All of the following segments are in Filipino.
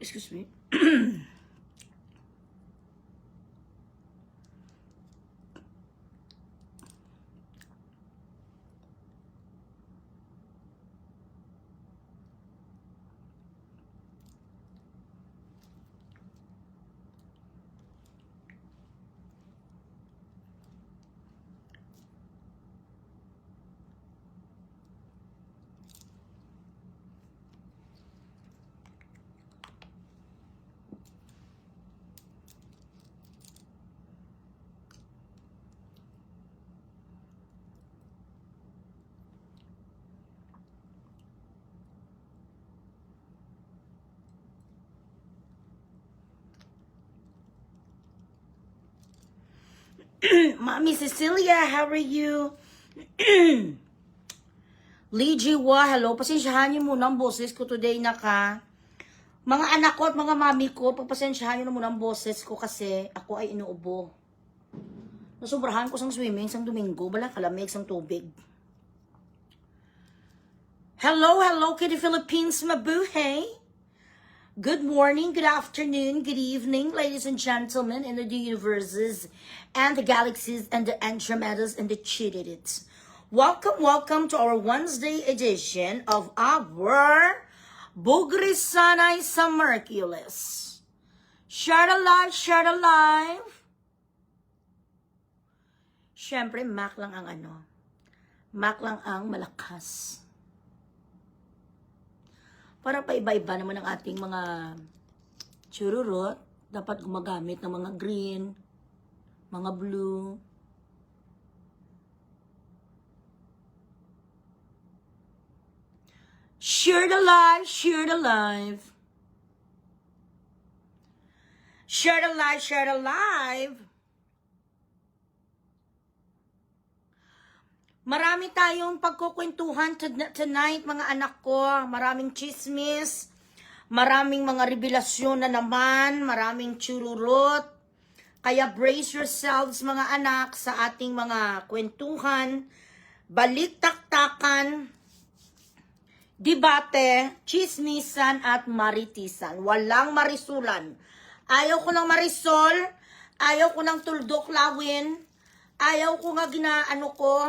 Excuse me. Mommy Cecilia, how are you? Lee Jiwa, hello. Pasensyahan niyo muna ang boses ko today na ka. Mga anak ko at mga mami ko, pagpasensyahan niyo na muna ang boses ko kasi ako ay inuubo. Nasubrahan ko sang swimming, sang Domingo, bala kalamig sang tubig. Hello, hello, Kitty Philippines, mabuhay. Good morning, good afternoon, good evening, ladies and gentlemen in the universes and the galaxies and the Andromedas and the Chittids. Welcome, welcome to our Wednesday edition of our Bugri Sanay sa Mercules. Share the live, share the live. Siyempre, Mac lang ang Mac lang ang malakas. Para paiba-iba naman ang ating mga chururot, dapat gumagamit ng mga green, mga blue. Share the live, share the live. Share the live, share the live. Marami tayong pagkukwentuhan tonight, mga anak ko. Maraming chismis, maraming mga revelasyon na naman, maraming chururot. Kaya brace yourselves, mga anak, sa ating mga kwentuhan, balik-taktakan, debate, chismisan at maritisan. Walang marisulan. Ayaw ko ng marisol, ayaw ko ng tuldok lawin, ayaw ko nga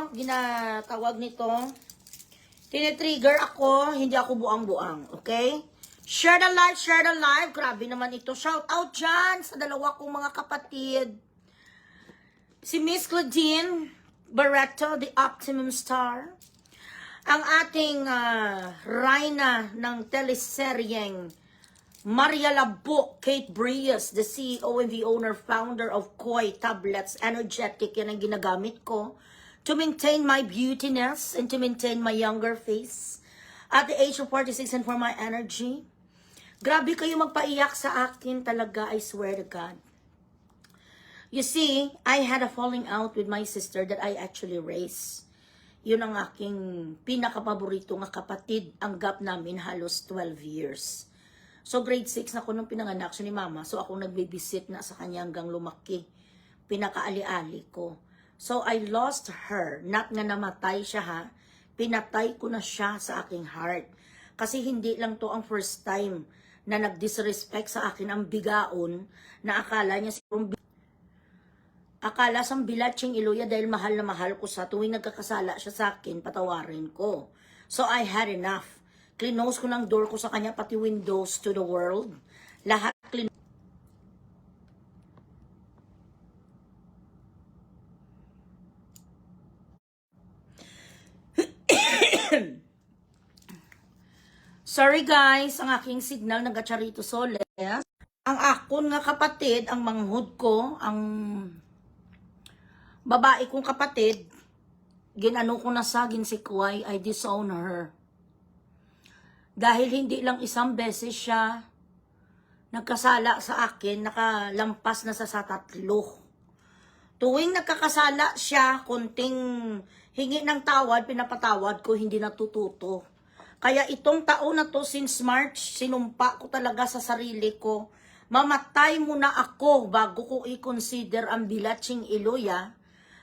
ginatawag nito. Tinitrigger ako, hindi ako buang-buang, okay? Share the live, share the live. Grabe naman ito. Shout out dyan sa dalawa kong mga kapatid. Si Miss Claudine Barreto, the Optimum Star. Ang ating Reyna ng teleseryeng Maria Labo, Kate Brias, the CEO and the owner, founder of Koi Tablets, energetic, yan ang ginagamit ko to maintain my beautiness and to maintain my younger face at the age of 46 and for my energy. Grabe kayo magpaiyak sa akin talaga, I swear to God. You see, I had a falling out with my sister that I actually raised. Yun ang aking pinakapaborito nga kapatid, ang gap namin halos 12 years. So grade 6 na ko nung pinanganak siya ni mama. So ako nagbabysit na sa kanya hanggang lumaki. Pinakaali-ali ko. So I lost her. Not nga namatay siya ha. Pinatay ko na siya sa aking heart. Kasi hindi lang to ang first time na nag-disrespect sa akin ang bigaon na akala niya akala sang bilatsing iluya dahil mahal na mahal ko sa tuwing nagkakasala siya sa akin, patawarin ko. So I had enough. Clinose ko ng door ko sa kanya, pati windows to the world. Lahat clean. Sorry guys, ang aking signal nag-Charito Soles. Ang akon nga kapatid, ang manghud ko, ang babae kong kapatid, ginano ko na sa ginsikway, I disown her. Dahil hindi lang isang beses siya nagkasala sa akin, nakalampas na sa 3. Tuwing nagkakasala siya, konting hingi ng tawad, pinapatawad ko, hindi natututo. Kaya itong taon na to, since March, sinumpa ko talaga sa sarili ko, mamatay muna ako bago ko i-consider ang bilatsing iloya,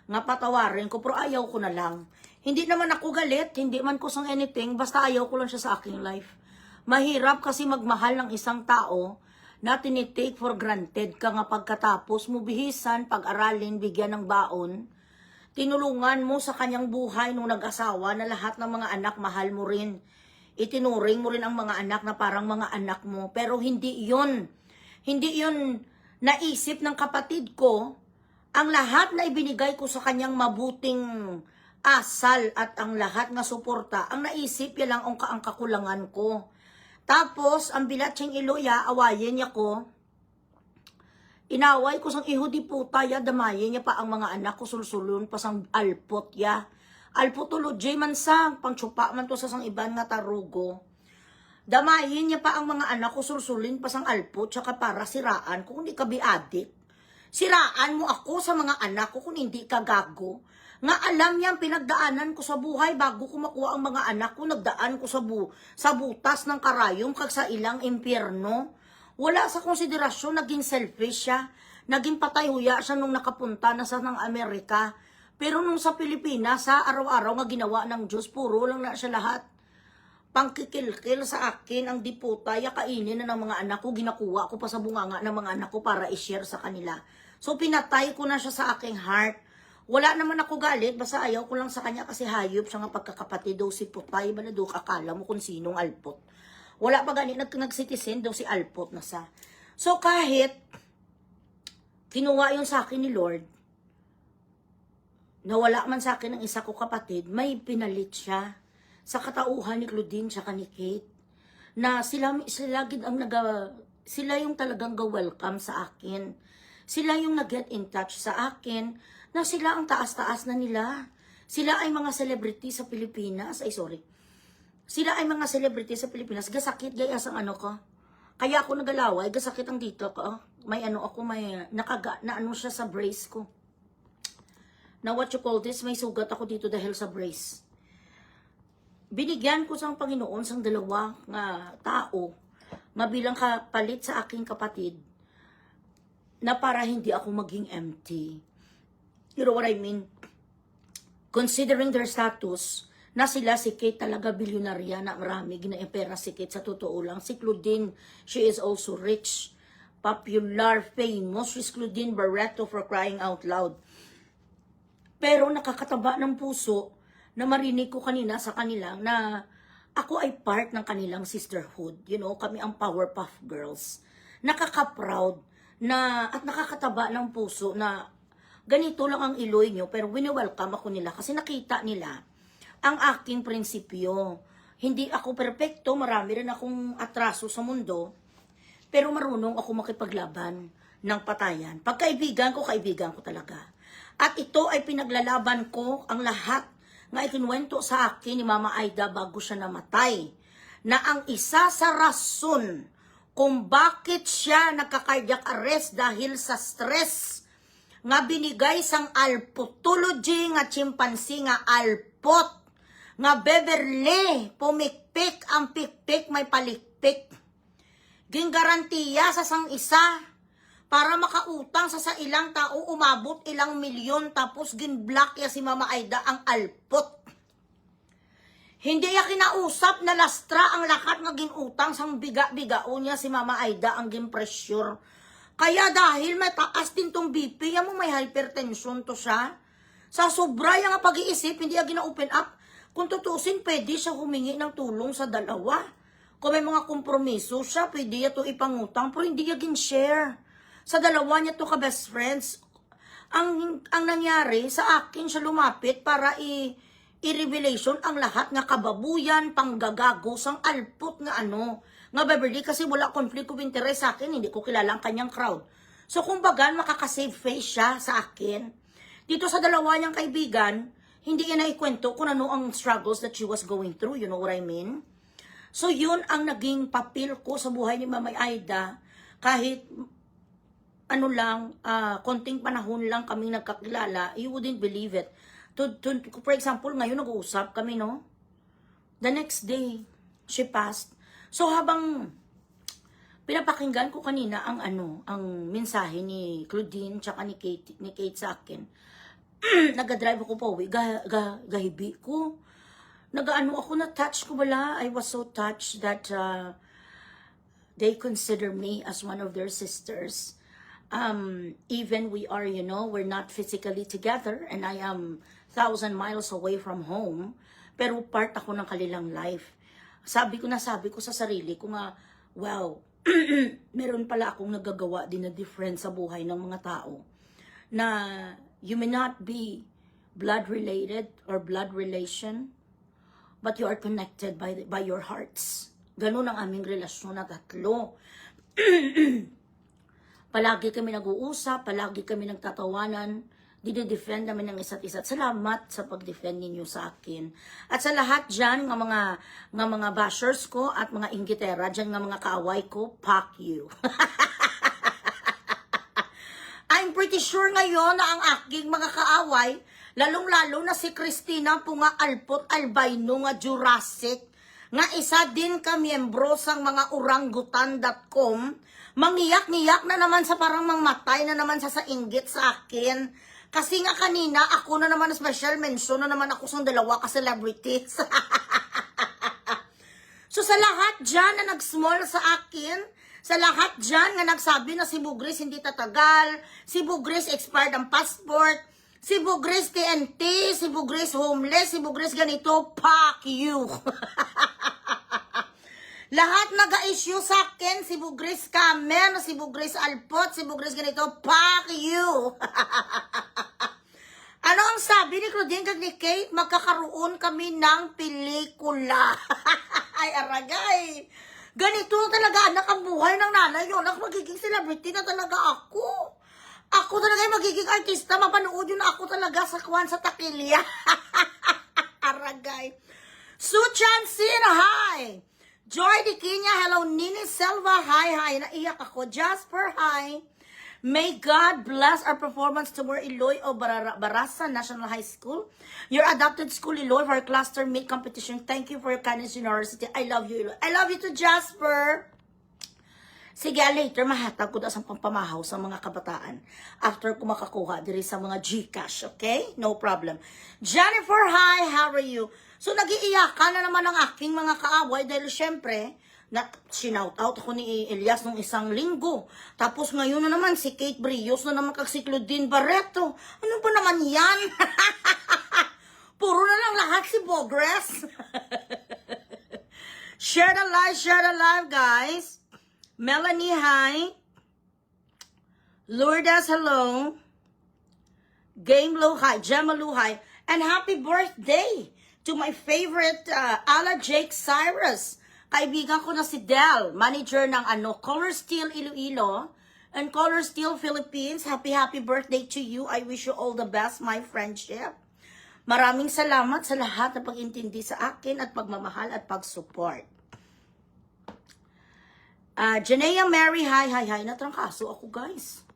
nga patawarin ko, pero ayaw ko na lang. Hindi naman ako galit, hindi man ko sang anything, basta ayaw ko lang siya sa aking life. Mahirap kasi magmahal ng isang tao na tinitake for granted ka nga pagkatapos mo bihisan, pag-aralin, bigyan ng baon, tinulungan mo sa kanyang buhay nung nag-asawa na lahat ng mga anak mahal mo rin. Itinuring mo rin ang mga anak na parang mga anak mo. Pero hindi yun naisip ng kapatid ko. Ang lahat na ibinigay ko sa kanyang mabuting asal at ang lahat na suporta, ang naisip niya lang ang kakulangan ko. Tapos, ang bilatsing iluya, awayin niya ko. Inaway ko sang ihudi puta ya, damayin niya pa ang mga anak ko, sulsulun pa sang alpot ya. Alpotology man sang, pangtsupa man to sa sang iban nga tarugo. Damayin niya pa ang mga anak ko, sulsulin pa sang alpot, tsaka para siraan ko kung hindi ka biadik. Siraan mo ako sa mga anak ko kung hindi ka gago. Nga alam niya ang pinagdaanan ko sa buhay bago ko makuha ang mga anak ko, nagdaan ko sa butas ng karayom kag sa ilang impyerno. Wala sa konsiderasyon, naging selfish siya. Naging patay-huya siya nung nakapunta na sa ng Amerika. Pero nung sa Pilipinas, sa araw-araw nga ginawa ng Diyos, puro lang na siya lahat. Pangkikilkil sa akin ang diputa, kainin na ng mga anak ko, ginakuha ko pa sa bunganga ng mga anak ko para i-share sa kanila. So pinatay ko na siya sa aking heart. Wala naman ako galit, basta ayaw ko lang sa kanya kasi hayop siya nga pagkakapatid daw si Putay, bala daw akala mo kung sinong alpot. Wala pa ganit, nag-citizen daw si alpot na sa. So kahit kinuha yun sa akin ni Lord, nawala man sa akin ng isa ko kapatid, may pinalit siya sa katauhan ni Claudine tsaka ni Kate, na sila gid ang sila yung talagang welcome sa akin. Sila yung nag-get in touch sa akin, na sila ang taas-taas na nila. Sila ay mga celebrity sa Pilipinas. Sila ay mga celebrity sa Pilipinas. Gasakit gaya sa ano ko. Kaya ako nagalaway, gasakit ang dito ko. May ano ako, may na ano siya sa brace ko. Na what you call this, may sugat ako dito dahil sa brace. Binigyan ko sa Panginoon sang dalawa nga tao, mabilang kapalit sa aking kapatid, na para hindi ako maging empty. You know what I mean? Considering their status, na sila si Kate talaga bilyonarya na marami ginaepera si Kate sa totoo lang. Si Claudine, she is also rich, popular, famous. She's Claudine Barreto for crying out loud. Pero nakakataba ng puso na marinig ko kanina sa kanilang na ako ay part ng kanilang sisterhood. You know, kami ang Powerpuff Girls. Nakaka-proud na at nakakataba ng puso na ganito lang ang iloy nyo, pero wini-welcome ako nila kasi nakita nila ang aking prinsipyo. Hindi ako perpekto, marami rin akong atraso sa mundo, pero marunong ako makipaglaban ng patayan. Pagkaibigan ko, kaibigan ko talaga. At ito ay pinaglalaban ko ang lahat nga ikinwento sa akin ni Mama Aida bago siya namatay, na ang isa sa rason kung bakit siya nagka-cardiac arrest dahil sa stress nga binigay sang alpotology nga chimpanzee nga alpot nga Beverly pumikpik ang pikpik may palikpik gingarantiya sa sang isa para makautang sa ilang tao umabot ilang milyon tapos ginblock ya si Mama Aida ang alpot. Hindi ya kinausap na lastra ang lakat nga ginutang sang biga-bigao niya si Mama Aida ang ginpressure. Kaya dahil mataas din tong BP, yan mo may hypertension to siya. Sa sobra yung pag-iisip, hindi yan gina-open up. Kung tutusin, pwede siya humingi ng tulong sa dalawa. Kung may mga kompromiso siya, pwede yan to ipangutang, pero hindi yan share. Sa dalawa niya to ka-best friends. Ang nangyari, sa akin siya lumapit para i-revelation ang lahat nga kababuyan, panggagago, sang alput nga ano. Nga Beverly, kasi wala conflict of interest sa akin, hindi ko kilala ang kanyang crowd. So kumbaga, makaka-save face siya sa akin. Dito sa dalawa niyang kaibigan, hindi niya naikwento kung ano ang struggles that she was going through, you know what I mean? So yun ang naging papel ko sa buhay ni Mama Aida, kahit ano lang, konting panahon lang kaming nagkakilala, you wouldn't believe it. For example, ngayon nag-uusap kami, no? The next day, she passed. So habang pinapakinggan ko kanina ang mensahe ni Claudine tsaka ni Kate sa akin, nag-drive ako pa uwi, gahibi ko. nagaano ako, na-touch ko wala. I was so touched that they consider me as one of their sisters. Even we are, we're not physically together and I am 1,000 miles away from home, pero part ako ng kanilang life. Sabi ko sa sarili ko nga, wow, meron pala akong nagagawa din na difference sa buhay ng mga tao. Na you may not be blood related or blood relation, but you are connected by your hearts. Ganun ang aming relasyon na tatlo. Palagi kami nag-uusap, palagi kami nagtatawanan, dinidefend namin ng isa't isa. Salamat sa pag-defend ninyo sa akin. At sa lahat dyan, ng mga bashers ko at mga inggitera, dyan ng mga kaaway ko, fuck you. I'm pretty sure ngayon na ang aking mga kaaway, lalong-lalo na si Christina po nga Alpot Albino nga Jurassic, nga isa din ka miyembro sang mga orangutan.com, mangiyak-ngiyak na naman sa parang mangmatay na naman sa inggit sa akin. Kasi nga kanina, ako na naman special mention na naman ako sa dalawa ka celebrities. So sa lahat dyan na nag-small sa akin, sa lahat dyan nga nagsabi na si Bugris hindi tatagal, si Bugris expired ang passport, si Bugris TNT, si Bugris homeless, si Bugris ganito, fuck you. Lahat nag-issue sa akin, si Bugris Kamen, si Bugris Alpot, si Bugris ganito, fuck you. Ano ang sabi ni Claudine kag ni Kate? Magkakaroon kami ng pelikula. Ay, aragay. Ganito talaga anak ang buhay ng nanay yun. Anak, magiging celebrity na talaga ako. Ako talaga yung magiging artista. Mapanood yun ako talaga sa kwan sa takilya. Aragay. Su Chansin, hi. Joy Dikinya, hello. Nini Selva, hi. Naiyak ako. Jasper, hi. May God bless our performance to Iloy o Barasa National High School. Your adopted school, Iloy, for our cluster meet competition. Thank you for your kindness and generosity. I love you, Iloy. I love you too, Jasper. Sige, later, mahatag ko na sa pampamahaw sa mga kabataan. After ko makakuha diri sa mga Gcash, okay? No problem. Jennifer, hi, how are you? So, nag-iiyakan na naman ang aking mga kaaway dahil syempre, sinout out ako ni Elias nung isang linggo. Tapos ngayon na naman si Kate Brios na naman kag si Claudine Barreto. Ano ba naman yan? Puro na lang lahat si Bogres. Share the live, guys. Melanie, hi. Lourdes, hello. Game Low, hi. Gemalu, hi. And happy birthday to my favorite Ala Jake Cyrus. Kaibigan ko na si Del, manager ng Color Steel Iloilo and Color Steel Philippines. Happy birthday to you. I wish you all the best, my friendship. Maraming salamat sa lahat na pag-intindi sa akin at pagmamahal at pag-support. Janea Mary, hi. Natrangkaso ako, guys.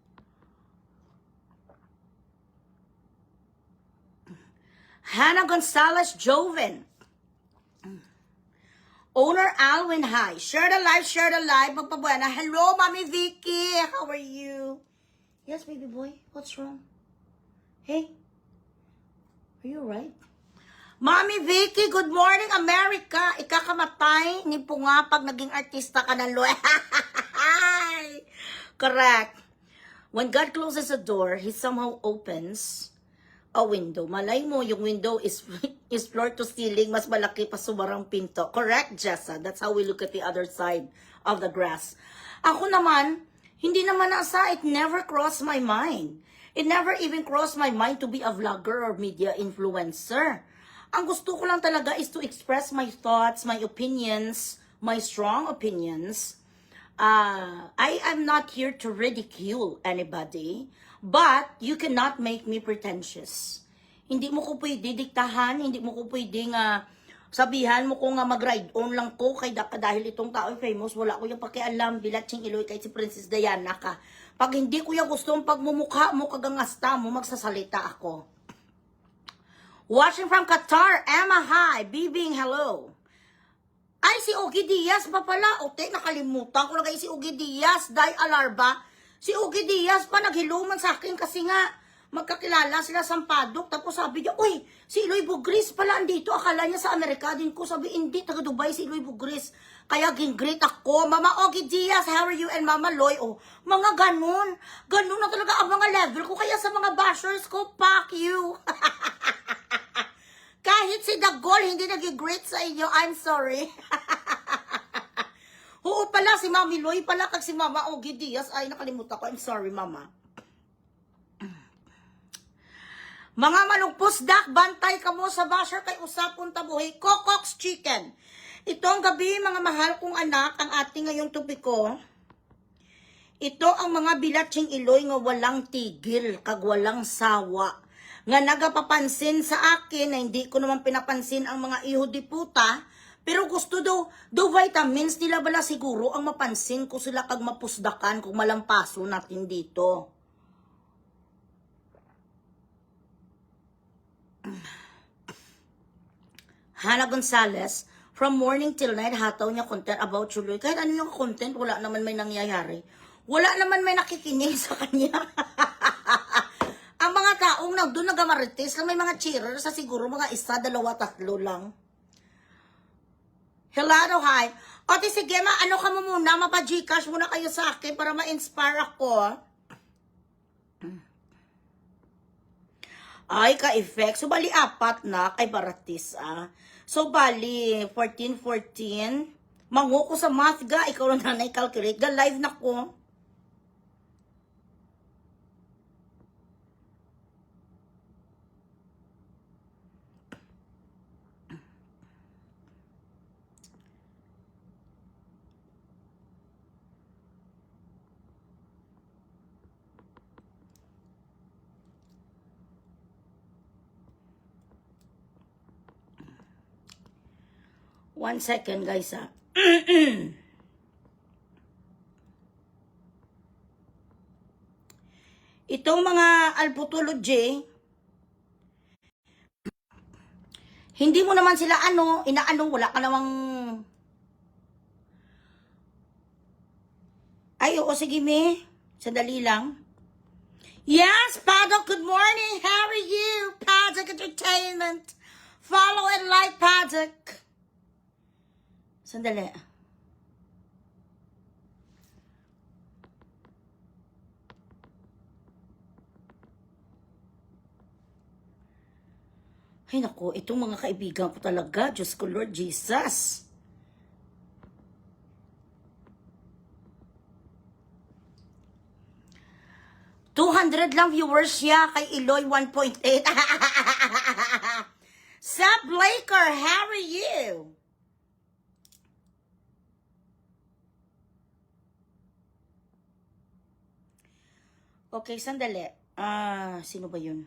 Hannah Gonzalez Joven. Owner Alwin, hi. Share the live. Magpabuena. Hello, Mommy Vicky. How are you? Yes, baby boy. What's wrong? Hey. Are you alright? Mommy Vicky, good morning, America. Ikakamatay ni Punga pag naging artista ka ng Loy. Correct. When God closes a door, He somehow opens a window. Malay mo, yung window is floor to ceiling, mas malaki pa sumarang pinto. Correct, Jessa? That's how we look at the other side of the grass. Ako naman, hindi naman it never crossed my mind. It never even crossed my mind to be a vlogger or media influencer. Ang gusto ko lang talaga is to express my thoughts, my opinions, my strong opinions. I am not here to ridicule anybody, but you cannot make me pretentious. Hindi mo ko pwede diktahan, hindi mo ko pwede nga sabihan mo ko nga mag-ride on lang ko dahil itong tao famous, wala ko yung pakialam, bilatsing Iloy kahit si Princess Diana ka. Pag hindi ko yung gusto ang pagmumukha mo, kagangasta mo, magsasalita ako. Watching from Qatar, Emma, hi. Bibing, hello. Ay, si Ogie Diaz pa pala. Ote, nakalimutan ko na kayo si Ogie Diaz. Day Alarba. Si Ogie Diaz pa naghiluman sa akin kasi nga Magkakilala sila sa Paddock. Tapos sabi niya, uy, si Eloy Bugris pala andito. Akala niya sa Amerika din ko. Sabi, hindi, taga Dubai si Eloy Bugris. Kaya ging-greet ako. Mama Ogie Diaz, how are you? And Mama Loy, oh, mga ganun. Ganun na talaga ang mga level ko. Kaya sa mga bashers ko, fuck you. Kahit si Dagol hindi nag-greet sa inyo, I'm sorry. Oo pala, si Mami Loy pala, kag si Mama Ogie Diaz. Ay, nakalimutan ko. I'm sorry, Mama. Mga malugpos dak, bantay ka mo sa basher kay usapon tabuhay, Cocox Chicken. Itong gabi, mga mahal kong anak, ang ating ngayong topiko. Ito ang mga bilatsing Iloy nga walang tigil, kag walang sawa. Nga nagapapansin sa akin, na hindi ko naman pinapansin ang mga iho di puta, pero gusto do vitamins nila bala siguro ang mapansin ko sila kag mapusdakan kung malampaso natin dito. Hannah Gonzalez, from morning till night, hataw niya content about Chuloy. Kahit ano yung content, wala naman may nangyayari. Wala naman may nakikinig sa kanya. Ang mga taong doon nagamarites lang, may mga cheerer sa siguro mga isa, dalawa, tatlo lang. Hello, hi. O, sige, ano ka mo muna, mapa-Gcash muna kayo sa akin para ma-inspire ako. Ay, ka-effect. So, bali, 4 na kay Baratis, So, bali, 14. Mango ko sa math, ga. Ikaw lang na i-calculate. Ga, live na ko. One second, guys, Itong mga albutology, hindi mo naman sila inaano, wala ka namang... Ay, oo, sige, me. Sandali lang. Yes, Paddock, good morning. How are you? Paddock Entertainment. Follow and like Paddock. Sandali. Ay, naku, itong mga kaibigan ko talaga. Diyos ko, Lord Jesus. $200 lang viewers siya kay Eloy 1.8. Sup, Blaker, how are you? Okay, sandali. Sino ba yun?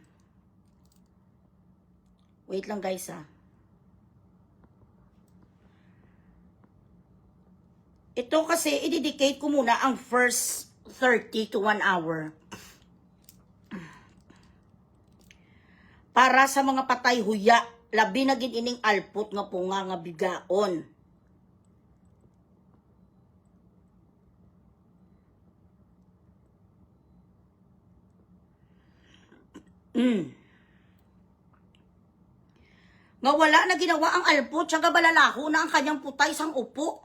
Wait lang, guys, Ito kasi, i-dedicate ko muna ang first 30 to 1 hour. Para sa mga patay huya, labi na gid ining alpot nga po nga bigaon. Nga wala na ginawa ang alpot, siya balalaho na ang kanyang putay sang upo.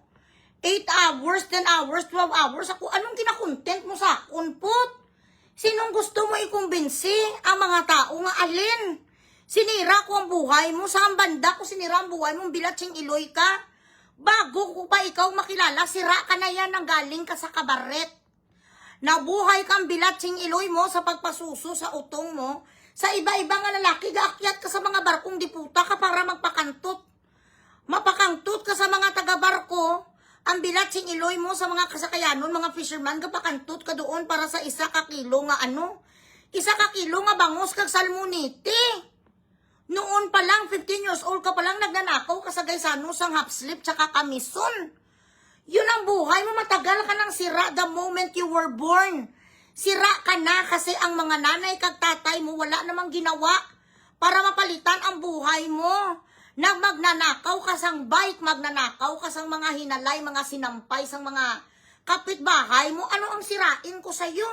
8 hours, 10 hours, 12 hours. Ako, anong kinakontent mo sa kunput? Sinong gusto mo ikumbinsi ang mga tao nga alin? Sinira ko ang buhay mo. Saan banda ko sinira ang buhay mo? Bilatsing Iloy ka. Bago ko pa ikaw makilala, sira ka na yan nang galing ka sa kabaret. Nabuhay kang bilatsing Iloy mo sa pagpasuso sa utong mo. Sa iba-iba nga lalaki, gaakyat ka sa mga barkong diputa ka para magpakantut. Mapakantut ka sa mga taga-barko. Ang bilatsing Iloy mo sa mga kasakayanon, mga fisherman, kapakantut ka doon para sa 1 kilo nga 1 kilo nga bangos kag salmonite. Noon pa lang, 15 years old ka pa lang, nagnanakaw ka sa gaysano sang half slip tsaka kamison. Yun ang buhay mo, matagal ka nang sira the moment you were born. Sira ka na kasi ang mga nanay kag tatay mo wala namang ginawa para mapalitan ang buhay mo. Magnanakaw ka sang bike, magnanakaw ka sang mga hinalay, mga sinampay, sang mga kapitbahay mo. Ano ang sirain ko sa'yo?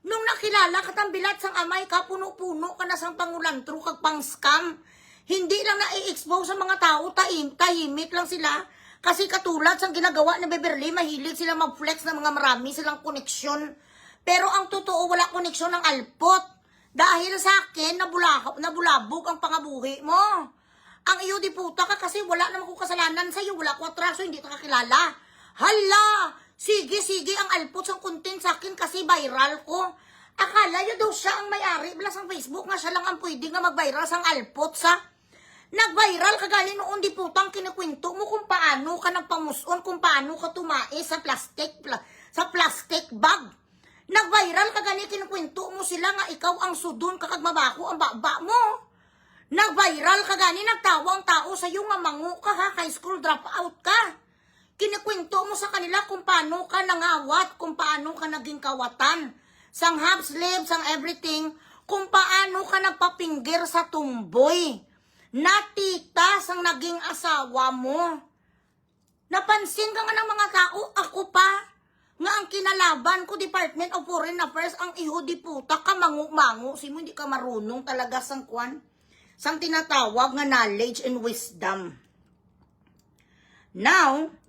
Nung nakilala ka tambilat sang amay ka, puno-puno ka na sang pangulantro kag pang-scam. Hindi lang na-i-expose sa mga tao, tahimik lang sila. Kasi katulad sang ginagawa ni Beverly, mahilig sila mag-flex ng mga marami silang koneksyon. Pero ang totoo, wala koneksyon ng alpot. Dahil sa akin, nabulabog ang pangabuhi mo. Ang iyo di puta ka kasi wala naman kong kasalanan sa iyo, wala ko atraso, hindi ka kakilala. Hala! Sige, ang alpot sang content sa akin kasi viral ko. Akala niyo daw siya ang may-ari, bala sang Facebook nga siya lang ang pwede nga mag-viral sang alpot sa. Nag-viral ka gali noon di putang kinikwento mo kung paano ka nagpamuson, kung paano ka tumae sa plastic bag. Nag-viral ka gali kinikwento mo sila nga ikaw ang sudon kakag mabako ang baba mo. Nag-viral ka gani, nagtawa ang tao sa iyo nga mangu ka ha, high school dropout ka. Kinikwento mo sa kanila kung paano ka nangawat, kung paano ka naging kawatan. Sang half slave, sang everything, kung paano ka nagpapinggir sa tumboy. Natita sang naging asawa mo. Napansin ka nga ng mga tao, ako pa, nga ang kinalaban ko, Department of Foreign Affairs, ang iho di puta ka, mangu-mangu. Simo hindi ka marunong talaga sang kwan. Sang tinatawag nga knowledge and wisdom. Now,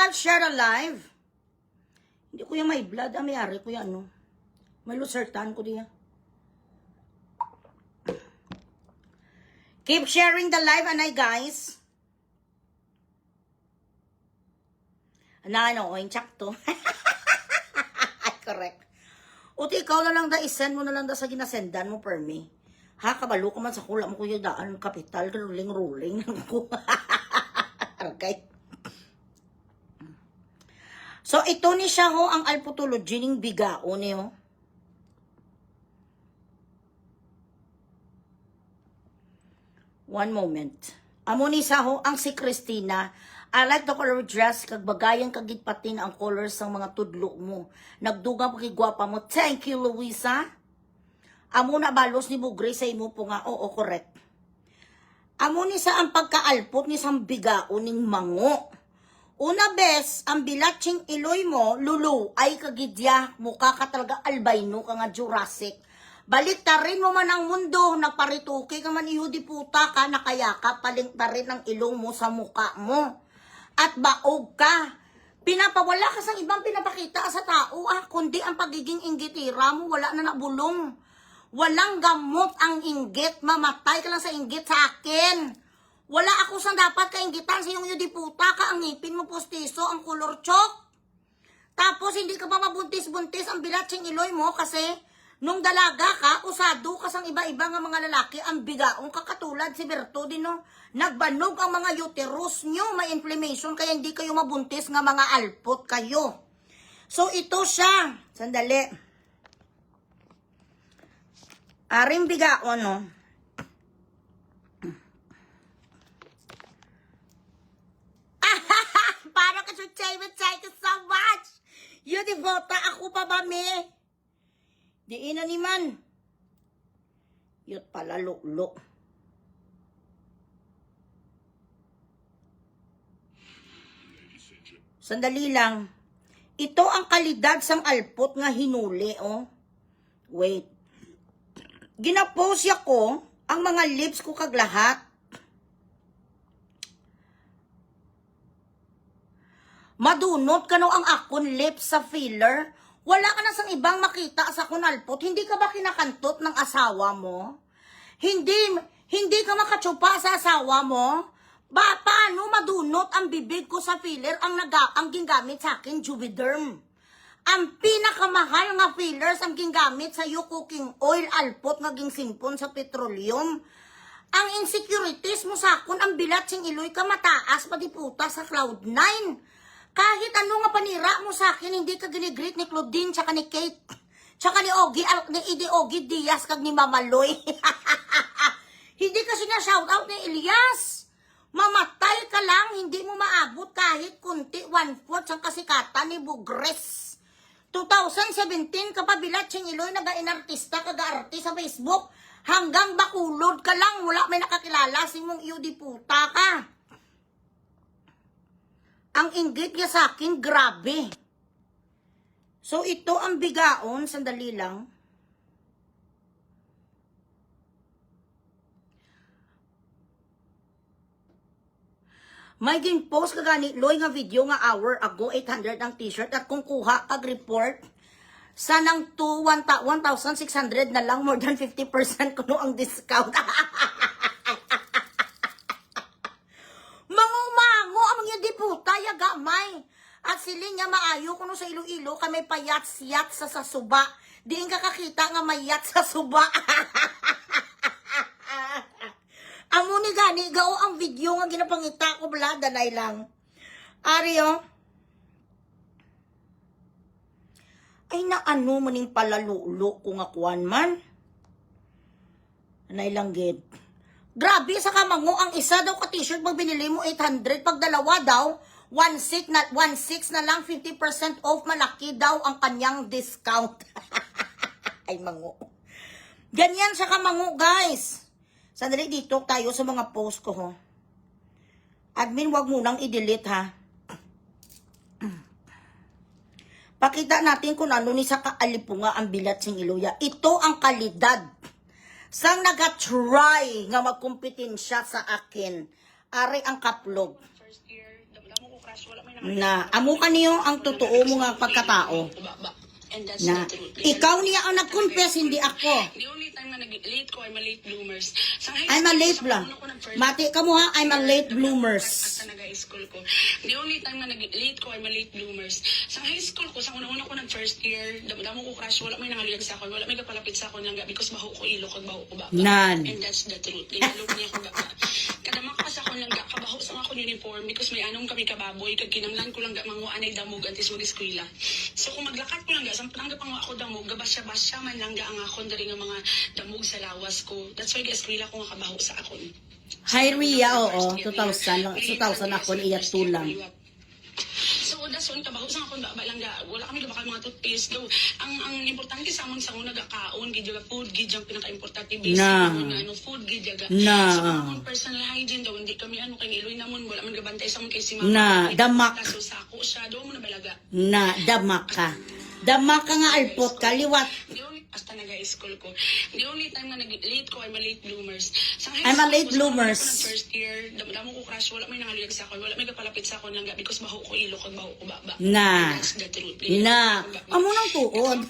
share the live. Hindi ko yung may blood, mayari ko yan, no? May lusertan ko diya. Keep sharing the live, anay guys. Ano, yung tsak to. Correct. Uti, ikaw na lang da, isend mo na lang da sa ginasendan mo per me. Ha, kabalo ka man sa kula mo kuya daan, kapital, ruling. Okay. So, ito ni siya ho, ang alputology ning bigao niyo. One moment. Amo ni sa ho, ang si Christina. I like the color dress, kag bagayan kagit patin ang colors ng mga tudlo mo. Nagdugang pagigwapa mo. Thank you, Luisa. Amo na balos ni Bugre sa imo po nga. Oo, correct. Amo ni sa ang pagkaalpot ni sang bigao ning mango. Una bes, ang bilatsing iloy mo, lulu, ay kagidya, mukha ka talaga albino ka nga Jurassic. Baliktarin mo man ang mundo, naparituki ka man ihudi puta ka, nakayaka, paliktarin ang ilong mo sa mukha mo. At baog ka. Pinapawala ka sa ibang pinapakita sa tao, kundi ang pagiging inggitira mo, wala na nabulong. Walang gamot ang inggit, mamatay ka lang sa inggit sa akin. Wala ako sang dapat kainggitan sa iyong yudi puta ka, ang ngipin mo postiso, ang color chok. Tapos hindi ka pa mabuntis-buntis ang bilatsing iloy mo kasi nung dalaga ka, usado ka sang iba-iba nga mga lalaki, ang bigaong kakatulad si Berto din no. Nagbanog ang mga uterus nyo, may inflammation kaya hindi kayo mabuntis nga mga alpot kayo. So ito siya, sandali. Aring bigaon no. Para ka entertainment, thank you so much. Yun, divota ako pa ba, me? Di ina ni man. Yun pala, luklo. Sandali lang. Ito ang kalidad sang alpot nga hinuli, oh. Wait. Ginapost ko ang mga lips ko kag lahat. Madunot ka no ang akon lips sa filler. Wala ka na sang ibang makita sa kunalpot. Hindi ka ba kinakantot ng asawa mo? Hindi ka makatsupa sa asawa mo? Paano madunot ang bibig ko sa filler ang gingamit sa akin, Juvederm? Ang pinakamahal nga fillers ang gingamit sa iyo, cooking oil, alpot nga gingsimpon sa petroleum. Ang insecurities mo sa akon, ang bilat sing iloy ka mataas pa di puta sa Cloud9. Kahit ano nga panira mo sa akin, hindi ka ginigreet ni Claudine, tsaka ni Kate, tsaka ni Ogie Diaz, kag ni Mama Loy. Hindi ka siya shoutout ni Elias. Mamatay ka lang, hindi mo maabot kahit kunti, 1/4 ang kasikatan ni Bugres. 2017 ka pa Bilatsing Iloy, naga-inartista, kaga-artist sa Facebook. Hanggang Bakulod ka lang, wala may nakakilala, simong iyo di puta ka. Ang inggit niya sa akin, grabe. So ito ang bigaon, sandali lang. May gin-post ka gani, Loy, nga video nga hour ago, 800 ang t-shirt, at kung kuha kag report, sanang to 1,600 na lang, more than 50% kuno ang discount. Mangumango, ang mga di puta, yagamay. At siling nga maayo kuno sa Iloilo, kami payat-siyat sa suba. Diin ka kakita nga mayat sa suba. Amo ni gani, gao ang video nga ginapangita ko bala, danay lang. Aryo, ay naano maning palalulo kung akuan man. Danay lang gid. Grabe sa kamango, ang isa daw ka t-shirt pag binili mo 800, pag dalawa daw 1/6 na lang, 50% off, malaki daw ang kanyang discount. Ay mango. Ganyan sa kamango, guys. Sandali dito tayo sa mga post ko, ho. Admin, wag mo nang i-delete, ha. Pakita natin kung ano ni sa kaalipunga ang Bilatsing Iloya. Ito ang kalidad. Sang naga-try nga magkumpetensya sa akin. Ari ang kaplog. Na, amo ka niyo ang totoo mo nga pagkatao. Na, ikaw niya ang nag-confess, hindi ako. The only time na nag-late ko, I'm a late bloomers. I'm a late lang. Mati ka mo ha, I'm a late bloomers. Sa nag-high-school ko. The only time na nag-late ko, I'm a late bloomers. Sa high school ko, sa una-una ko nag-first year, damo ko crush, wala may nangaliyag sa akin, wala may kapalapit sa akin lang, because baho ko ilo, kag baho ko baba. Nan. And that's the truth. Linalog niya ko baba. Kadama ka sa akin lang, kabaho sa akong uniform, because may anong kami kababoy, kag kinanglan ko lang manguanay damog antes mag-eskwela. So kung maglakat ko lang sampang pang ako damog, gabasya-basya man lang ang akon dari nga mga damog sa lawas ko. That's why ga-eskwela ko nga kabaho sa akon. Hi Ria, oo, 2,000 ako iya tulang. So that's one kabaho sa akon ba lang ga wala kami gabakal mga toothpaste go. Ang importante sa amon sa una gakaon gid yung food gid yung pinaka-importante basic namon ano food gid yaga. So amon personal hygiene daw hindi kami ano kay iloy namon wala man gabantay sa amon kay si mama. Na damak. So sako siya do mo na balaga. Na damak ka. Damak ka nga alpot kaliwat. Hasta nag-high-school ko. The only time na nag-late ko, I'm a late bloomers. I'm a late bloomers. Sa first year, damo ko crush, wala may nangaliyag sa akin, wala may kapalapit sa akin lang, because baho ko ilo, kag baho ko baba. Na. That's the truth. Na. Amo nang tuod.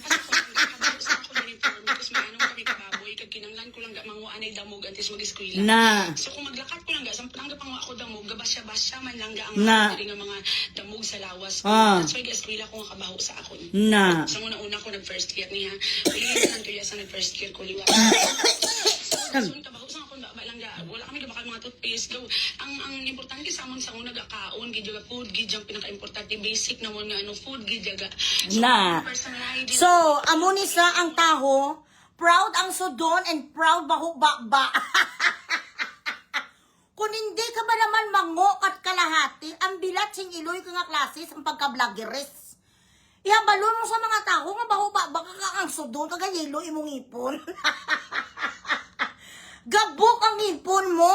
Because may anong kami kababoy, kag kinanglan ko lang manguanay damog antes mag-eskwela. Na. So kung maglakat ko lang sampang pang ako damog, gabasya-basya man lang ang mga damog sa lawas ko. That's why ga-eskwela ko nga kabaho sa akon. Na. Sa una ko nag-first year niya. Pilihan ko sa nag-first year ko liwa. So, kabaho sa akon ba lang ga wala kami gabakal mga toothpaste go. Ang importante sa amon sa una gakaon gid yung food gid yung pinaka-importante basic na mo nga ano food gid yaga. Na. So, amo ni sa ang taho, proud ang sudon and proud baho ba. Kung hindi ka ba naman mango at kalahati, ang Bilatsing Iloy ka nga klases ang pagka-vloggeres. Ihabalon mo sa mga tao nga baho ba baka ka ang sudon kagayelo imong ipon. Gabok ang ipon mo.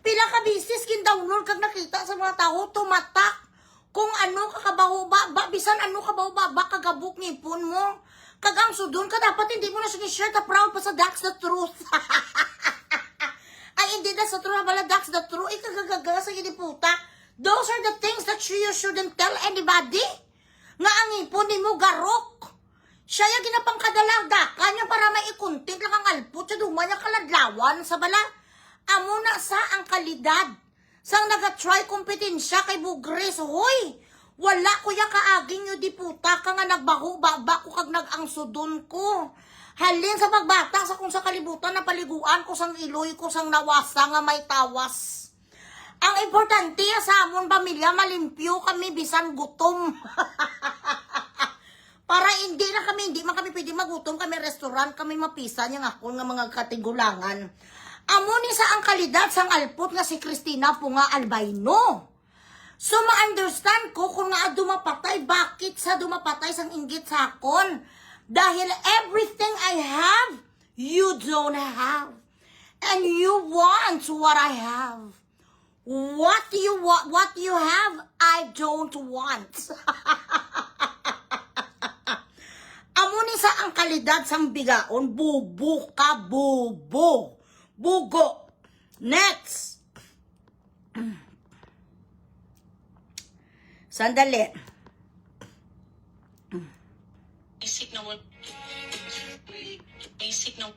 Pila ka bisis kin download kag nakita sa mga tao tumatak. Kung ano ka kabaho ba bisan ano kabaho ba kagabok ng ipon mo. Kag ang sudon ka dapat hindi mo na sinishare ta proud pa sa that's the truth. Ay hindi na sa truth bala that's the truth. Ikagagaga sa puta. Those are the things that you shouldn't tell anybody. Nga ang ipon ni mo garok. Siya yung ginapangkadalag kanya para maikuntik lang ang alpot sa dumanya kaladlawan sa bala. Amo na sa ang kalidad. Sang naga-try kompetensya kay Bugres. Hoy, wala kuya kaaging yung di puta ka nga nagbaho baba ko kag nag-angsudon ko. Halin sa pagbata sa kung sa kalibutan na paliguan ko sang iloy ko sang nawasa nga may tawas. Ang importante sa amon pamilya malimpyo kami bisan gutom. Para hindi man kami pwede magutom kami restaurant kami mapisa niya nga ako nga mga katigulangan. Amo ni sa ang kalidad sang alpot nga si Cristina po nga albino. So ma-understand ko kung nga dumapatay, bakit sa dumapatay sang inggit sa akon. Dahil everything I have, you don't have. And you want what I have. What you have, I don't want. Amo ni sa ang kalidad sang bigaon, bubo ka, bubo. Bugo. Next. Sandali. Basic na word. Basic na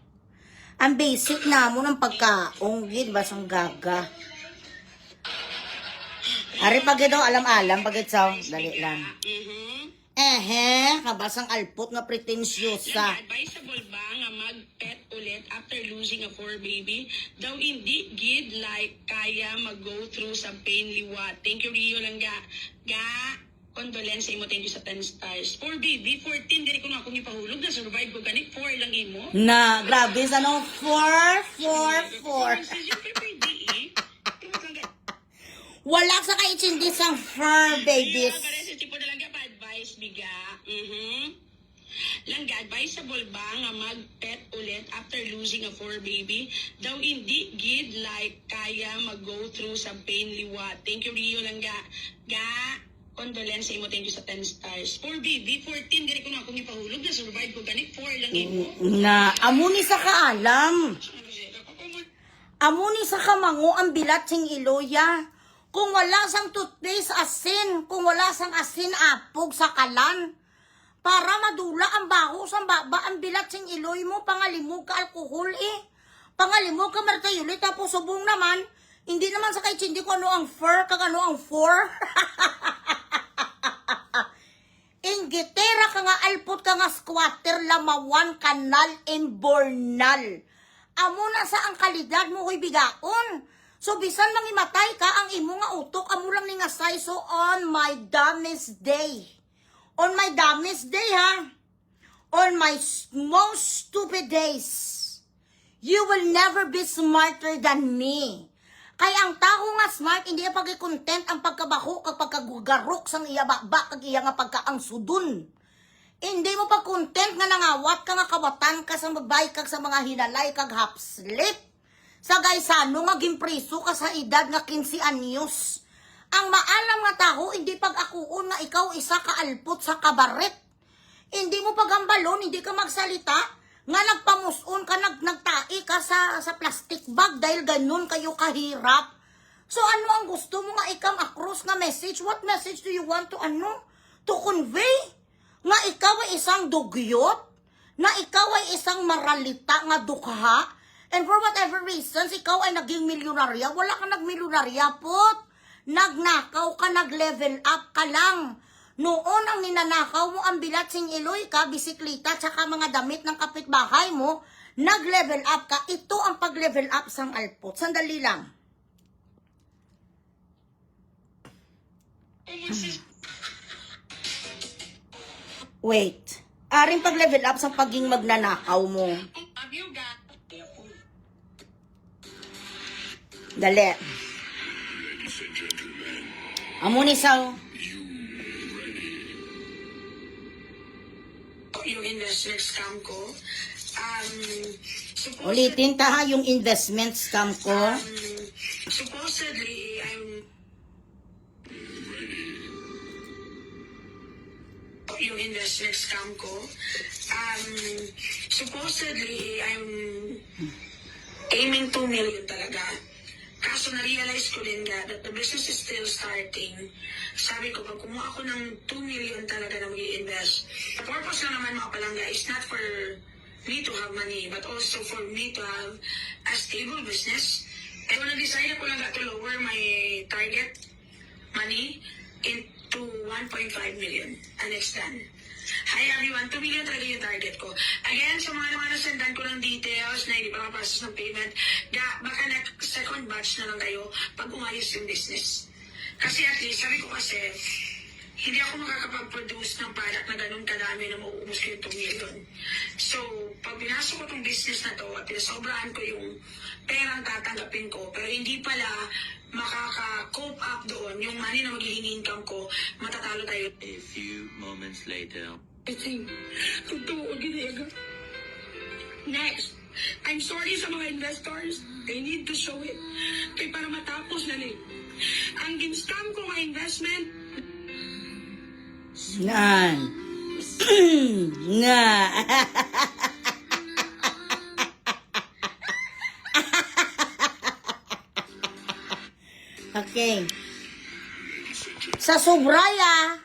Ang basic na mo ng pagkaong, di ba, sang gaga. Ari pag ito, alam-alam, pag ito, dali lang. Kabasang alpot nga pretensyosa. Advisable ba nga mag-pet ulit after losing a poor baby? Daw hindi gid like kaya mag-go through sa pain liwat. Thank you, Rio lang ga. Condolence sa imo, thank you sa 10 stars. Poor baby, 14, diri ko na akong ipahulog na survive ko ganik 4 lang imo. Na, grabe, sa no, 4. Wala sa kaitsindi sang fur, babies. Para sa tipo na lang ga pa-advice, biga. Langga, advisable ba nga mag-pet ulit after losing a poor baby? Daw hindi gid like kaya mag-go through sa pain liwat. Thank you, Rio langga. Condolence sa imo, thank you sa 10 stars. Poor baby, 14, diri ko na akong ipahulog na survive ko ganik 4 lang imo. Na, amo ni sa kaalam. Amo ni sa kamango ang bilat sing iloya. Kung wala sang toothpaste asin, kung wala sang asin apog sa kalan, para madula ang baho sang baba ang bilat sing iloy mo, pangalimog ka alkohol Pangalimog ka martayuli, tapos subong naman, hindi naman sa kaitsindi ko ano ang fur, kag ano ang for. Inggitera ka nga alpot ka nga squatter, lamawan, kanal, imbornal. Amo na sa ang kalidad mo ko'y bigaon. So bisan mangimatay ka, ang imo nga utok, amo lang ni nga say, so on my dumbest day. On my dumbest day, ha? On my most stupid days, you will never be smarter than me. Kaya ang tao nga smart, hindi na pag-content ang pagkabaho kag pagkagugarok sang iya bakbak kag iya nga pagkaangsudon. Hindi mo pag-content nga nangawat ka nga kawatan ka sa babay kag sa mga hinalay kag hapslip. Sa gaysano nga gimpriso ka sa edad nga 15 anyos. Ang maalam nga tao, hindi pag-akuon nga ikaw isa ka alpot sa kabaret. Hindi mo pagambalon, hindi ka magsalita, nga nagpamuson ka, nagtai ka sa plastic bag dahil ganun kayo kahirap. So ano ang gusto mo nga ikam across nga message? What message do you want to convey? Nga ikaw ay isang dugyot? Na ikaw ay isang maralita nga dukha? And for whatever reasons, ikaw ay naging milyonarya. Wala ka nagmilyonarya, pot. Nagnakaw ka, nag-level up ka lang. Noon ang ninanakaw mo ang bilat sing iloy ka, bisikleta, tsaka mga damit ng kapitbahay mo, nag-level up ka. Ito ang pag-level up sang alpot. Sandali lang. Wait. Aring pag-level up sang paging magnanakaw mo. Dali. Amo ni sa yung investment scam ko. ulitin ta ha yung investment scam ko. Supposedly, yung investment scam ko. Supposedly, I'm aiming 2 million talaga. Kaso na-realize ko din nga that the business is still starting. Sabi ko, pag kumuha ako ng 2 million talaga na mag-i-invest, the purpose lang naman mga palangga is not for me to have money, but also for me to have a stable business. And when I-decide ko lang to lower my target money into 1.5 million. And it's done. Hi everyone, 2 million talaga yung target ko. Again, sa mga naman nasendan ko ng details na hindi pa makapasos ng payment, baka second batch na lang kayo pag umayos yung business. Kasi at least, sabi ko kasi, hindi ako makakapag-produce ng product na ganun kadami na mauubos ko yung 2 million. So, pag pinasok ko tong business na to at pinasobrahan ko yung perang tatanggapin ko, pero hindi pala makaka-cope up doon yung money na magiging income ko, matatalo tayo. A few moments later. I think, totoo, ginayaga. Next, I'm sorry sa mga investors. I need to show it. Kaya para matapos na rin. Ang gin-scam ko nga investment, Nan. Na. Okay. Sa sobraya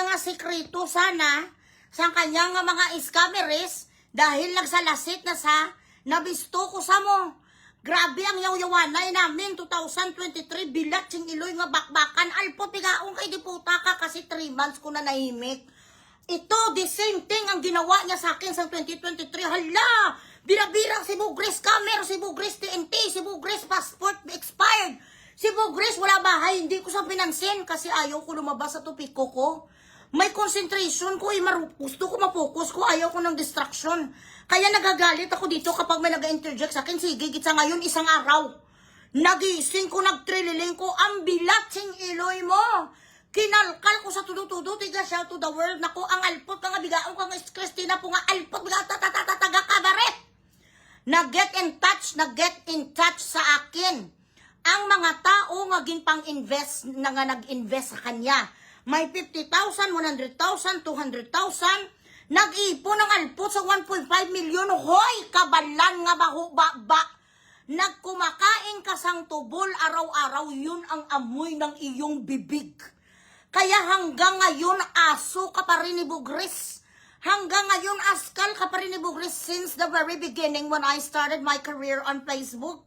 nga sekreto sana, sa kanyang nga mga scammeries, dahil nagsalasit na sa, nabisto ko sa mo. Grabe ang yaw-yawanay namin, 2023, bilat sing iloy nga bakbakan, alpo pigaong kay diputa ka kasi 3 months ko na nahimik. Ito, the same thing ang ginawa niya sa akin sa 2023. Hala! Bira-birang si Bugris scammer, si Bugris TNT, si Bugris passport expired. Si Bugris wala bahay, hindi ko sa pinansin kasi ayaw ko lumabas sa topiko ko. May concentration ko, gusto ko mapokus ko, ayaw ko ng distraction. Kaya nagagalit ako dito kapag may nag-interject sa akin. Sige, gitsa ngayon, isang araw. Nagising ko, nagtrililing ko, ang bilat sing iloy mo. Kinalkal ko sa tudo-tudo, tiga shout to the world. Naku, ang alpot ka nga, bigaong ka nga, Christina po nga, alpot, bigaong taga kabaret. Nag-get in touch sa akin. Ang mga tao nga pang-invest, na nga nag-invest sa kanya. May 50,000, 100,000, 200,000, nag-ipon ng alpot sa 1.5 million. Hoy, kabalan nga ba? Nagkumakain ka sang tubol araw-araw, yun ang amoy ng iyong bibig. Kaya hanggang ngayon, aso ka pa rin ni Bugris. Hanggang ngayon, askal ka pa rin ni Bugris since the very beginning when I started my career on Facebook.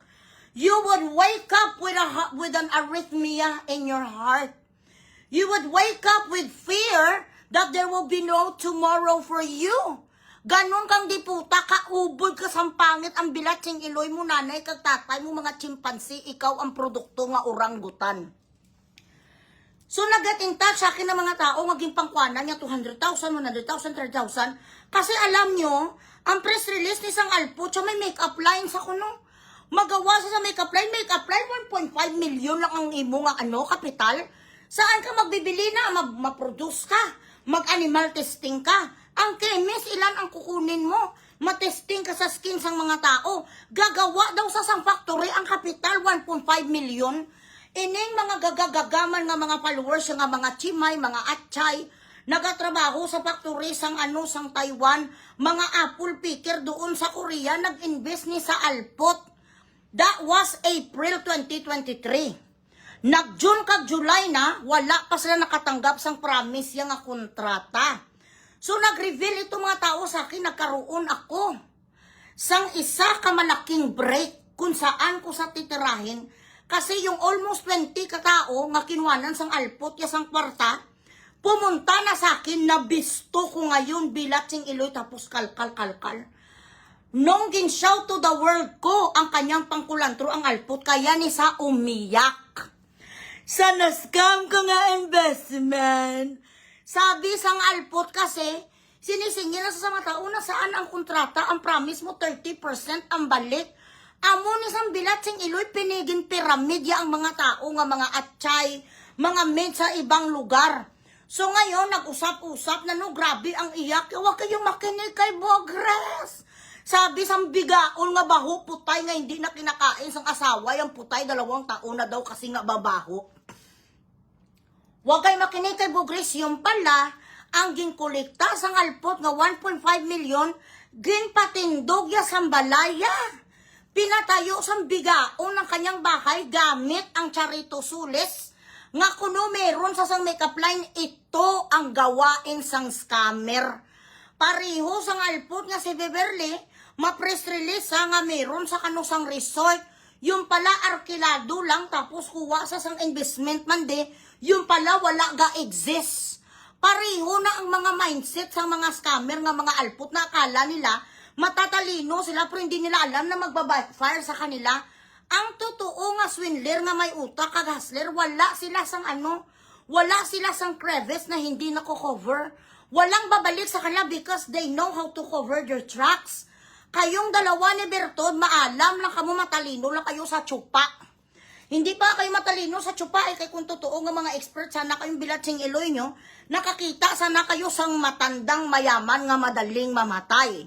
You would wake up with an arrhythmia in your heart. You would wake up with fear that there will be no tomorrow for you. Ganon kang diputa, kaubod ka sang pangit, ang bilat sing iloy mo, nanay kag tatay mo, mga chimpansi, ikaw ang produkto nga oranggutan. So nag-get in touch sa akin ng mga tao, maging pangkwanan niya 200,000, 100,000, 300,000. Kasi alam nyo, ang press release ni Sang Alpo, may make-up line sa kuno. Magawa sa make-up line, 1.5 million lang ang imo nga kapital. Saan ka magbibili na, ma-produce ka, mag-animal testing ka. Ang chemist, ilan ang kukunin mo? Matesting ka sa skin sang mga tao. Gagawa daw sa sang factory ang kapital, 1.5 million. Ining mga gagagaman nga mga followers, nga mga chimay, mga atchay, nagatrabaho sa factory sang sang Taiwan, mga apple picker doon sa Korea, nag-invest ni sa Alpot. That was April 2023. Nag-June kag July na, wala pa sila nakatanggap sang promise yang kontrata. So nag-reveal ito mga tao sa akin, nagkaroon ako sang isa ka malaking break kung saan ko sa titirahin. Kasi yung almost 20 katao nga kinuwanan sang Alpot ya sang kwarta, pumunta na sa akin, nabisto ko ngayon bilat sing iloy tapos kalkal. Nung gin-shout to the world ko ang kanyang pangkulantro ang Alpot, kaya ni sa umiyak. Sa na-scam ko nga investment. Sabi sang Alpot kasi, sinisingin na sa mga tao na saan ang kontrata, ang promise mo 30% ang balik. Amo ni sang bilat sing iloy, pinigin piramidya ang mga tao nga mga atchay, mga maid sa ibang lugar. So ngayon, nag-usap-usap na grabe ang iyak. Huwag kayong makinig kay Bugres. Sabi sang bigaon nga baho, putay nga hindi na kinakain sang asawa, yung putay 2 taon na daw kasi nga babaho. Huwag kayo makinig kay Bugres, yung pala, ang ginkolekta sang Alpot nga 1.5 million, ginpatindog ya sang balaya. Pinatayo sang bigaon ng kanyang bahay gamit ang Charito Sules, nga kuno meron sa sang makeup line, ito ang gawain sang scammer. Pareho sang Alpot nga si Beverly, ma-press release nga meron sa kanusang resort, yung pala arkilado lang tapos kuha sa sang investment man de, yung pala wala ga exist. Pareho na ang mga mindset sa mga scammer nga mga Alpot na akala nila matatalino sila pero hindi nila alam na magbabackfire sa kanila. Ang totoo nga swindler nga may utak kag hustler, wala sila sang Wala sila sang crevice na hindi nako-cover. Walang babalik sa kanila because they know how to cover their tracks. Kayong dalawa ni Bertod, maalam lang kamo, matalino lang kayo sa tsupa. Hindi pa kayo matalino sa tsupa, kay kung totoo nga mga expert, sana kayong bilatsing iloy nyo, nakakita sana kayo sang matandang mayaman nga madaling mamatay.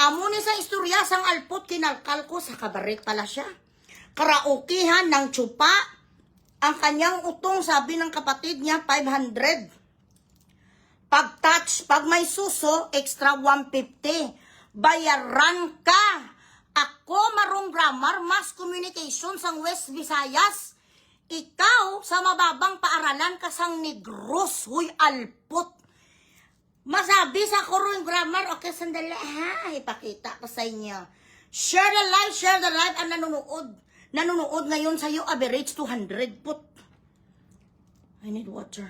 Amo ni sa istorya sang alpot, kinalkal ko sa kabaret pala siya. Karaokehan ng tsupa, ang kanyang utong, sabi ng kapatid niya, 500. Pag-touch, pag may suso, extra 150. Bayaran ka. Ako marong grammar, mass communication sang West Visayas. Ikaw sa mababang paaralan ka sang negros, huy alpot. Masabi sa kurong grammar, okay, sandali ha, ipakita ko sa inyo. Share the live, ang nanonood. Nanonood ngayon sa'yo, average 200 put. I need water.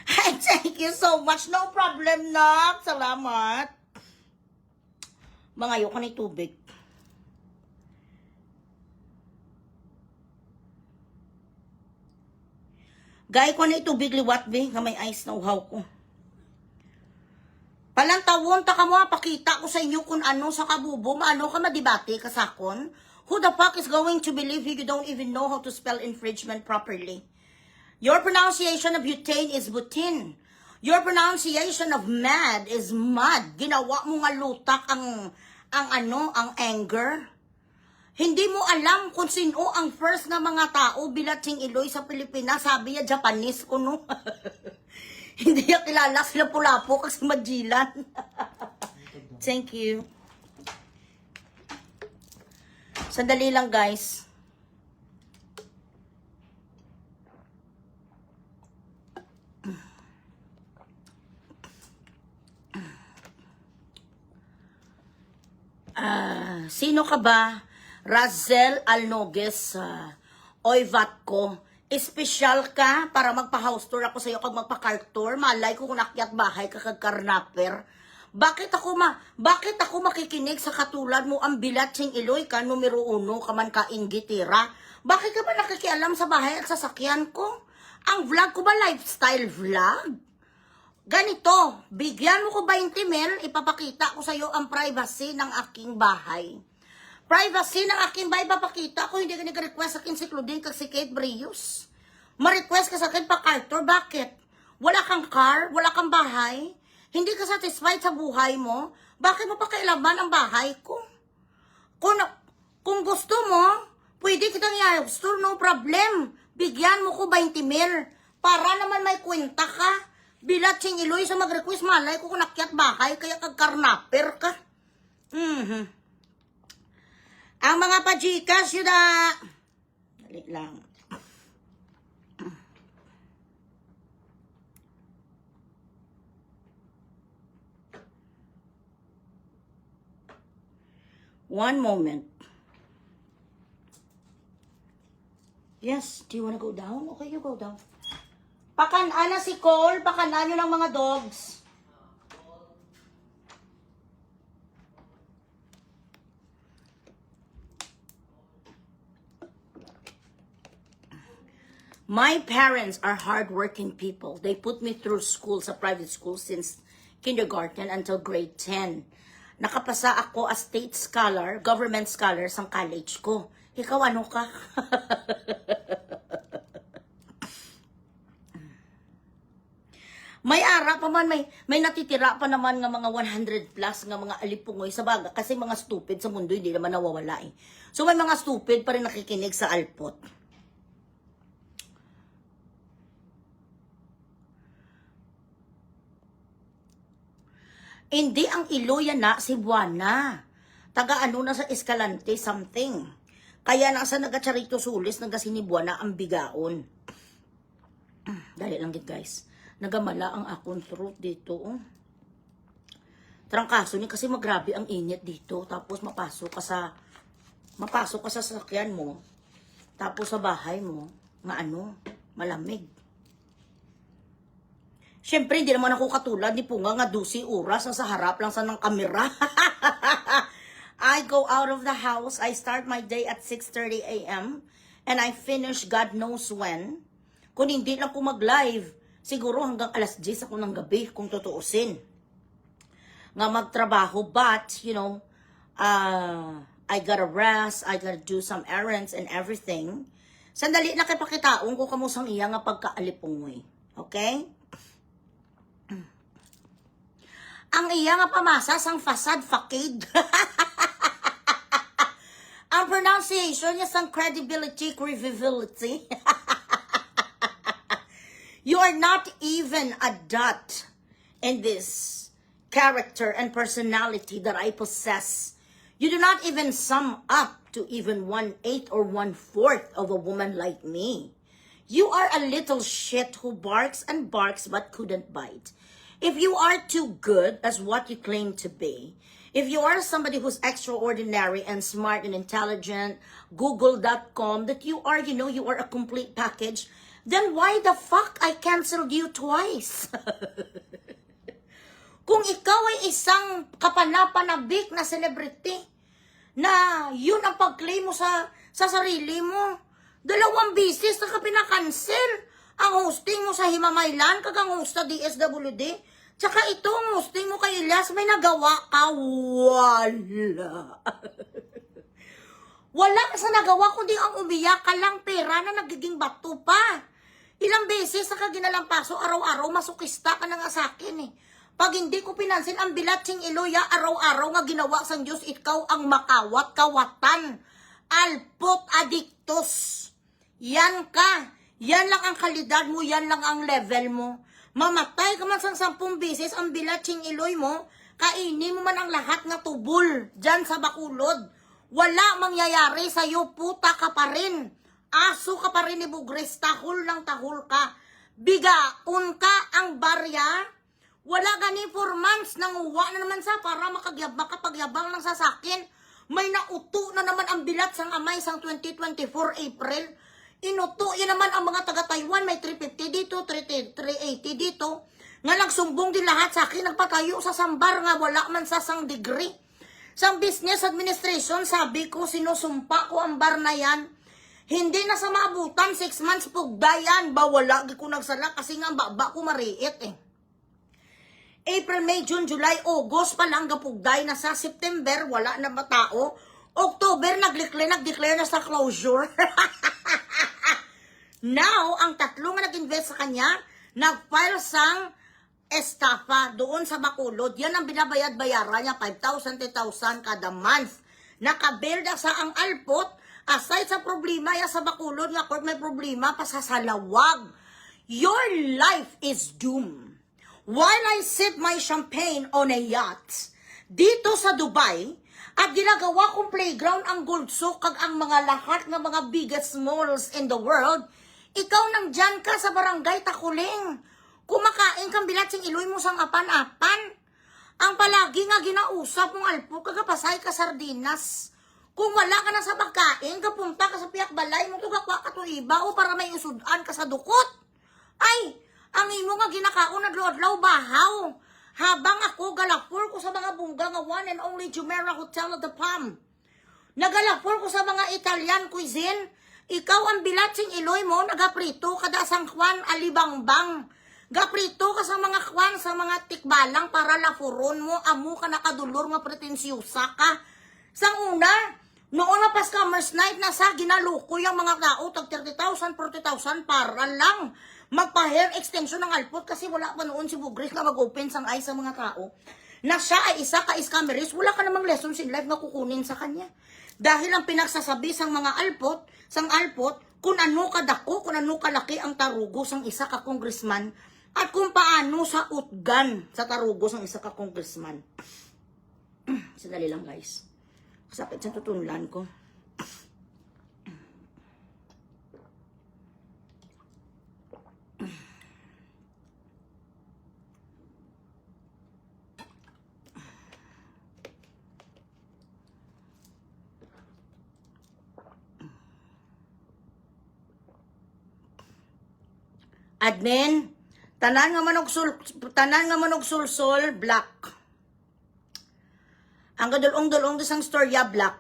Hi, thank you so much. No problem, Nak. Salamat. Mangayo ka ni tubig. Gay ko na itubig liwat, be. Nga may ice na uhaw ko. Palang tawon, ta ka mo, pakita ko sa inyo kung ano sa kabubo, maano ka madibate ka sakon. Who the fuck is going to believe you don't even know how to spell infringement properly? Your pronunciation of butane is butin. Your pronunciation of mad is mad. Ginawa mo nga lutak ang anger. Hindi mo alam kung sino ang first na mga tao bilatsing iloy sa Pilipinas. Sabi niya, Japanese ko, no? Hindi niya kilala sila Pulapo kasi Magellan. Thank you. Sandali lang, guys. Sino ka ba? Razel Alnogues, Oyvat ko. Espesyal ka para magpa-house tour ako sa iyo kag magpa-car tour. Malay ko kung nakyat bahay ka kag karnaper. Bakit ako makikinig sa katulad mo ang bilatsing iloy ka, numero 1 ka man ka inggitira? Bakit ka ba nakikialam sa bahay at sasakyan ko? Ang vlog ko ba lifestyle vlog? Ganito, bigyan mo ko 20 mil, ipapakita ko sa iyo ang privacy ng aking bahay. Privacy ng aking bahay, papakita ko, hindi ka nag-request sa akin si Claudine kag si Kate Brius. Ma-request ka sa akin pa Carter, bakit? Wala kang car, wala kang bahay, hindi ka satisfied sa buhay mo, bakit mo pa kailaman ang bahay ko? Kung gusto mo, pwede kitang i-store, no problem. Bigyan mo ko 20 mil, para naman may kwenta ka. Bilatsing iloy sa mag-request, malay ko kung nakyat bahay, kaya kag-karnaper ka. Ang mga pajikas, yun na. Dali lang. One moment. Yes, do you wanna go down? Okay, you go down. Pakanaan na si Cole, pakanaan nyo ng mga dogs. My parents are hardworking people. They put me through school sa private school since kindergarten until grade 10. Nakapasa ako as state scholar, government scholar sa college ko. Ikaw ano ka? May ara pa man, may natitira pa naman nga mga 100 plus nga mga alipungoy sa baga. Kasi mga stupid sa mundo, hindi naman nawawala eh. So may mga stupid pa rin nakikinig sa alpot. Hindi ang Iloya na, si Buana. Taga ano na sa Escalante something. Kaya na sa nagacharito sulis, nagasinibuana ang bigaon. Dali lang guys. Nagamala ang akong throat dito. Oh. Trangkaso ni kasi magrabe ang init dito. Tapos mapasok ka sa sasakyan mo. Tapos sa bahay mo, nga ano, malamig. Siyempre, hindi naman ako katulad ni Punga nga 12 oras sa harap lang sa ng kamera. I go out of the house, I start my day at 6:30 a.m. and I finish God knows when. Kung hindi lang ko mag-live, siguro hanggang alas 10 ako ng gabi kung tutuusin. Nga magtrabaho, but, you know, I gotta rest, I gotta do some errands and everything. Sandali na kay pakitaon ko kamusang iya nga pagkaalipungoy. Okay? Ang iya nga pamasa sang facade facade. Ang pronunciation niya sang credibility, credibility. You are not even a dot in this character and personality that I possess. You do not even sum up to even 1/8 or 1/4 of a woman like me. You are a little shit who barks and barks but couldn't bite. If you are too good as what you claim to be, if you are somebody who's extraordinary and smart and intelligent, google.com, that you are, you know, you are a complete package, then why the fuck I canceled you twice? Kung ikaw ay isang kapanapanabik na celebrity, na yun ang pag-claim mo sa sarili mo, 2 bisis na ka pinakancel. Ang hosting mo sa Himamaylan, kagang host sa DSWD, tsaka itong hosting mo kay Elias, may nagawa ka, wala. Wala ka sa nagawa, kundi ang umiyak ka lang pera na nagiging bato pa. Ilang beses na ka ginalampaso, araw-araw, masukista ka na nga sa akin eh. Pag hindi ko pinansin ang bilatsing iloya, araw-araw nga ginawa sang Diyos, ikaw ang makawat, kawatan, alpot, adiktos. Yan ka. Yan lang ang kalidad mo, yan lang ang level mo. Mamatay ka man sang 10 beses ang bilatsing iloy mo, kainin mo man ang lahat nga tubol dyan sa Bacolod. Wala mangyayari sa'yo, puta ka pa rin. Aso ka pa rin ni Bugres, tahol lang tahol ka. Bigaon ka ang barya. Wala gani 4 months, nanguwa na naman sa para makapagyabang lang sa sakin. May nauto na naman ang bilat sang amay sang 2024 April. Inuto yan naman ang mga taga-Taiwan, may 350 dito, 380 dito. Nga nagsumbong din lahat sa akin, nagpatayo sa sambar nga wala man sa sang degree. Sa business administration, sabi ko, sinusumpa ko ang bar na yan. Hindi na sa maabutan, 6 months pugdayan, bawala ko nagsala kasi nga baba ko mariit eh. April, May, June, July, August pa lang gapugday na sa September, wala na matao. October, nag-declare na sa closure. Now, ang 3 nga nag-invest sa kanya, nag-file sang estafa doon sa Bacolod. Yan ang binabayad-bayaran niya, 5,000, 10,000 kada month. Nakabuild sa ang alpot, aside sa problema ya sa Bacolod, nga court may problema pa sa salawag. Your life is doomed. While I sip my champagne on a yacht, dito sa Dubai, at ginagawa kong playground ang Gold Souk kag ang mga lahat ng mga biggest malls in the world, ikaw nang dyan ka sa barangay Takuling. Kumakain kang bilatsing iloy mo sang apan-apan. Ang palagi nga ginausap mong alpo, kagapasay ka sardinas. Kung wala ka na sa pagkain, kapunta ka sa piyak balay mo, tugakwa ka to iba o para may usudan ka sa dukot. Ay, ang imo nga ginakaon naglaw bahaw. Habang ako galapur ko sa mga bungga nga one and only Jumeirah Hotel of the Palm. Nagalapur ko sa mga Italian cuisine. Ikaw ang bilatsing iloy mo, nagaprito kada sang kwan alibangbang. Gaprito ka sa mga kwan, sa mga tikbalang para lapuron mo, amo ka nakadulor nga pretensyusa ka. Sang una, noon na pas Commerce Night, nasa ginaluko yung mga tao, tag 30,000, 40,000 para lang magpa-hair extension ng alpot kasi wala pa noon si Bugres na mag-open sang eye sa mga tao. Na siya ay isa ka is-cameris, wala ka namang lessons in life na kukunin sa kanya. Dahil ang pinagsasabi sang mga alpot, sang alpot, kung ano kadako, kung ano kalaki ang tarugo sang isa ka congressman, at kung paano sa utgan sa tarugo sang isa ka congressman. Sandali lang guys. Sakit sa tutunlan ko. Admin, tanan nga manog sulsol black. Ang gadulong-dulong isang storya black.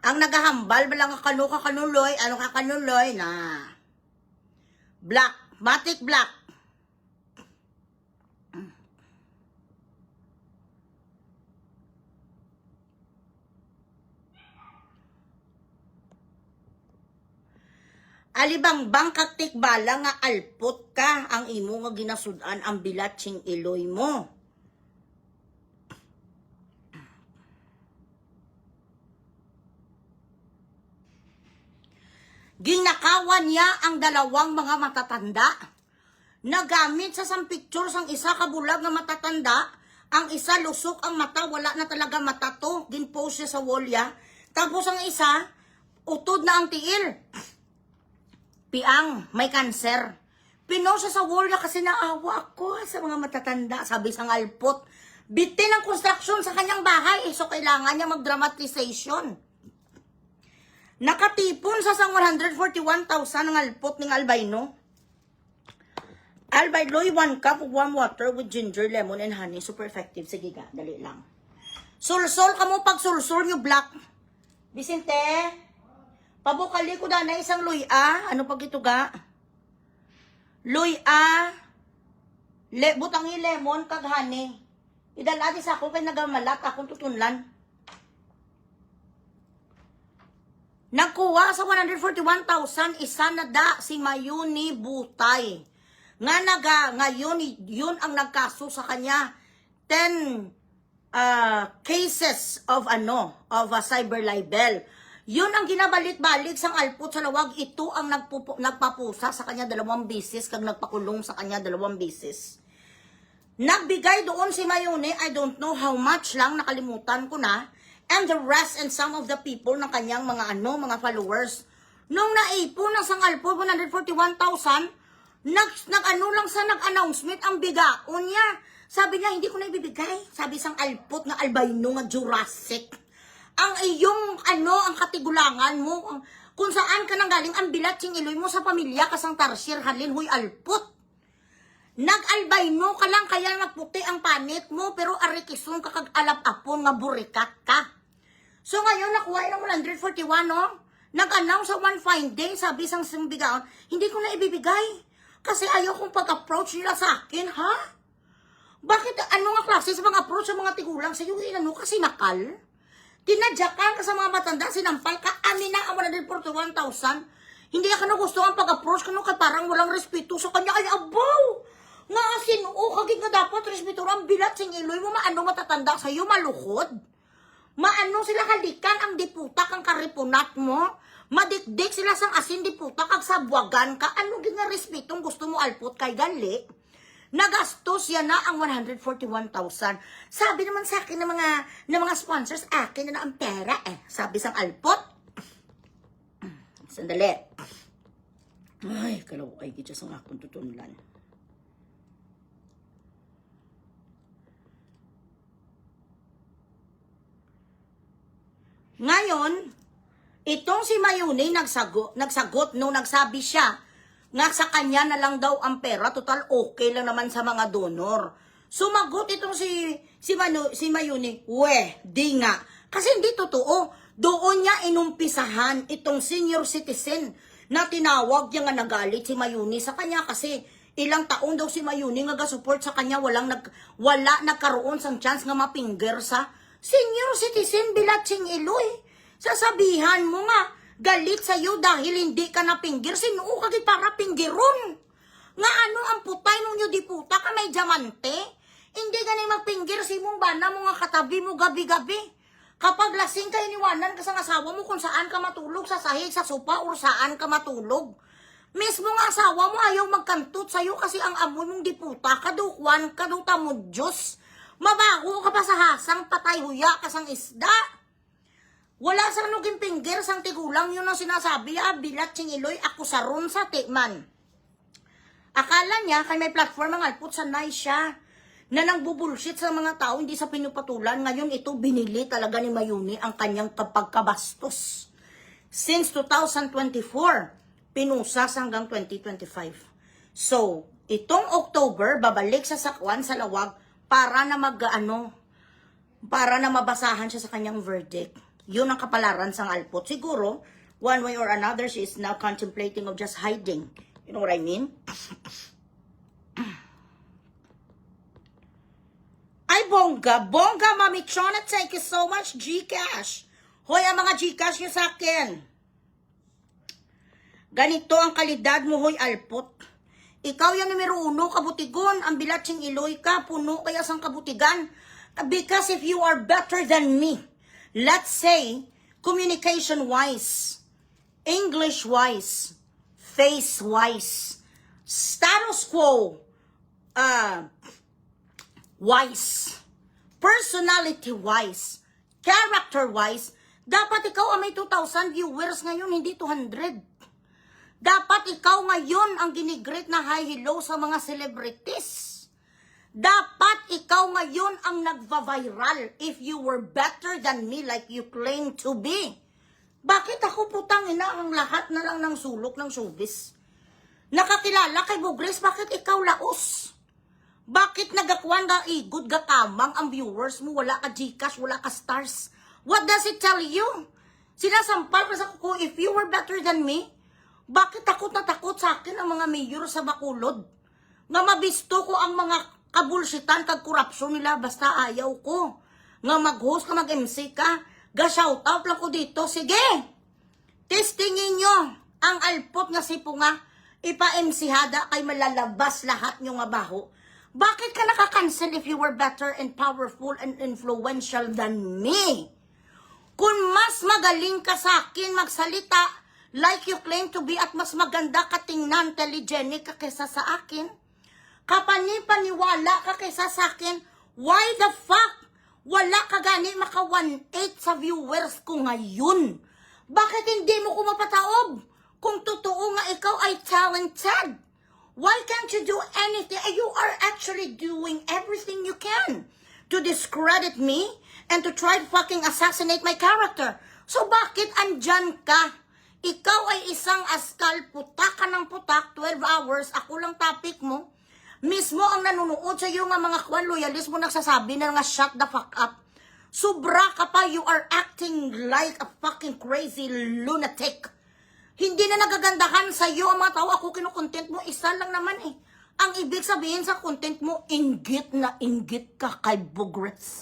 Ang nagahambal balang kakanuloy, ano kakanuloy na black, matic black. Alibang kaktik bala nga alpot ka ang imo nga ginasudan ang bilatsing iloy mo. Ginakawan niya ang dalawang mga matatanda. Nagamit sa sang picture sang isa kabulag nga matatanda, ang isa lusok ang mata, wala na talaga mata to. Ginpost siya sa wall ya. Tapos ang isa, utod na ang tiil. Piang, may cancer. Pinost siya sa wall niya kasi naawa ako sa mga matatanda. Sabi sang alpot, bitin ang construction sa kanyang bahay. So kailangan niya mag-dramatization. Nakatipon sa sang 141,000 ng alpot ng albino. Albinoy, 1 cup of warm water with ginger, lemon, and honey. Super effective. Sige ga, dali lang. Sulsol ka mo pag sulsol nyo black. Vicente, pabukali ko na isang luya. Ano pag ito ga? Luya. Butangi lemon, kag honey. Idalati sa ako kay nagamalat. Akong tutunlan. Nagkuha sa 141,000 isa na da si Mayuni Butay. Ngayon, yun ang nagkaso sa kanya. 10 cases of cyber libel. Yun ang ginabalik-balik sang alpot sa lawag. Ito ang nagpapusa sa kanya 2 bisis, kag nagpakulong sa kanya 2 bisis. Nagbigay doon si Mayuni, I don't know how much lang, nakalimutan ko na. And the rest and some of the people ng kanyang mga followers. Nung naipon na sang alpot 141,000, nag-announcement ang bigaon niya. Sabi niya, hindi ko na ibibigay. Sabi sang alpot nga albino nga Jurassic. Ang iyong ang katigulangan mo, kung saan ka nang galing ang bilatsing iloy mo sa pamilya kasang tarsir halin huy alpot. Nag-albino ka lang kaya nagputi ang panit mo, pero arikison ka kag alap-apon nga burikat ka. So ngayon nakuha ng 141, no? Nag-announce sa one fine day, sabi sang simbigaon, hindi ko na ibibigay. Kasi ayaw kong pag-approach nila sa akin, ha? Bakit, nga klase sa mga approach sa mga tigulang sa'yo, kasi nakal? Tinadyakan ka sa mga matanda, sinampal ka, amin na ang 141,000. Hindi ka na gusto ang pag-approach ka, kay parang walang respeto sa kanya, ay abaw! Nga sinuo, kagig nga dapat respeto ang bilat sing iloy mo, matatanda sa'yo, malukod. Sila halikan ang diputak ang karipunat mo, madikdik sila sang asin diputak kag sabwagan ka, nga respetong gusto mo alpot kay gali? Nagastos yan na ang 141,000. Sabi naman sa akin ng mga sponsors, akin na ang pera Sabi sang alpot. Sandali. Ay, kalaway kitsa sang akong tutunlan. Ngayon, itong si Mayuni nagsagot nung nagsabi siya nga sa kanya na lang daw ang pera, total okay lang naman sa mga donor. Sumagot itong si Mayuni, di nga. Kasi hindi totoo. Doon niya inumpisahan itong senior citizen na tinawag niya nga nagalit si Mayuni sa kanya kasi ilang taon daw si Mayuni nga ga-support sa kanya, wala nagkaroon sang chance nga mapingger sa senior citizen bilatsing iloy. Sasabihan mo nga, galit sa'yo dahil hindi ka napinggir. Sinuo ka para pinggiron. Nga ang putay mong yung diputa ka may diamante. Hindi ka na magpinggir si mong bana mo nga katabi mo gabi-gabi. Kapag lasing ka, iniwanan ka sa asawa mo kung saan ka matulog, sa sahig, sa sopa, o saan ka matulog. Mismo nga asawa mo ayaw magkantot sa'yo kasi ang amoy mong diputa, kadukwan, kaduta mo Diyos. Mabago ka pa sa hasang, patay huya ka sang isda. Wala sa nuging pinggir sang tigulang yun ang sinasabi, bilat sing iloy, ako sa ron sa tikman. Akala niya, kay may platform ang alpot, sanay siya na nangbubulshit sa mga tao, hindi sa pinupatulan. Ngayon ito, binili talaga ni Mayuni ang kanyang kapagkabastos. Since 2024, pinusas hanggang 2025. So, itong October, babalik sa sakwan sa lawag para na para na mabasahan siya sa kanyang verdict. Yun ang kapalaran sa Alpot. Siguro, one way or another, she is now contemplating of just hiding. You know what I mean? Ay, bongga, Mami Chona, thank you so much, Gcash. Hoy, ang mga Gcash nyo sa akin. Ganito ang kalidad mo, hoy, Alpot. Ikaw yung numero 1, kabutigon. Ang bilatsing iloy ka, puno kaya sang kabutigan. Because if you are better than me, let's say, communication-wise, English-wise, face-wise, status quo, wise, personality-wise, character-wise, dapat ikaw ang may 2,000 viewers ngayon, hindi 200. Dapat ikaw ngayon ang ginigrade na hi hello sa mga celebrities. Dapat ikaw ngayon ang nagva-viral if you were better than me like you claim to be. Bakit ako putang ina ang lahat na lang ng sulok ng showbiz? Nakakilala kay Bugres, bakit ikaw laos? Bakit nagakwan ga igod ga kamang ang viewers mo? Wala ka Gcash, wala ka stars. What does it tell you? Sinasampal ka sa kuko, if you were better than me, bakit takot na takot sa akin ang mga mayor sa Bacolod? Nga mabisto ko ang mga kabulsitan kag korupsyon nila basta ayaw ko. Nga mag-host ka, mag-MC ka, ga-shoutout lang ko dito. Sige, testingin nyo ang Alpot nga sipo nga, ipa-MC hada kay malalabas lahat nyo nga baho. Bakit ka nakakancel if you were better and powerful and influential than me? Kung mas magaling ka sa akin magsalita like you claim to be at mas maganda ka tingnan, telegenic ka kesa sa akin, kapani-paniwala ka kesa sa akin, why the fuck wala ka gani maka 1/8 sa viewers ko ngayon? Bakit hindi mo ko mapataob? Kung totoo nga ikaw ay talented, why can't you do anything? You are actually doing everything you can to discredit me and to try to fucking assassinate my character. So bakit andyan ka? Ikaw ay isang askal, putak ka ng putak, 12 hours, ako lang topic mo. Mismo ang nanonood sa iyo nga mga kwan, loyalist mo nagsasabi na nga shut the fuck up. Sobra ka pa, you are acting like a fucking crazy lunatic. Hindi na nagagandahan sa iyo ang mga tao, ako kinukontent mo, isa lang naman eh. Ang ibig sabihin sa content mo, inggit na inggit ka kay Bugres.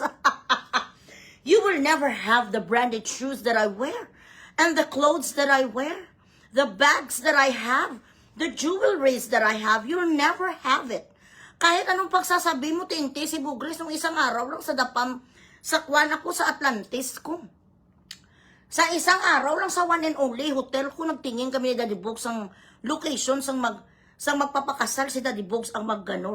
You will never have the branded shoes that I wear, and the clothes that I wear, the bags that I have, the jewelries that I have, you'll never have it. Kahit anong pagsasabi mo, tinti si Bugres, nung isang araw lang sa dapam, sa kwan ako sa Atlantis ko. Sa isang araw lang sa one and only hotel ko, nagtingin kami ni Daddy Bogs ang location sang magpapakasal si Daddy Bogs ang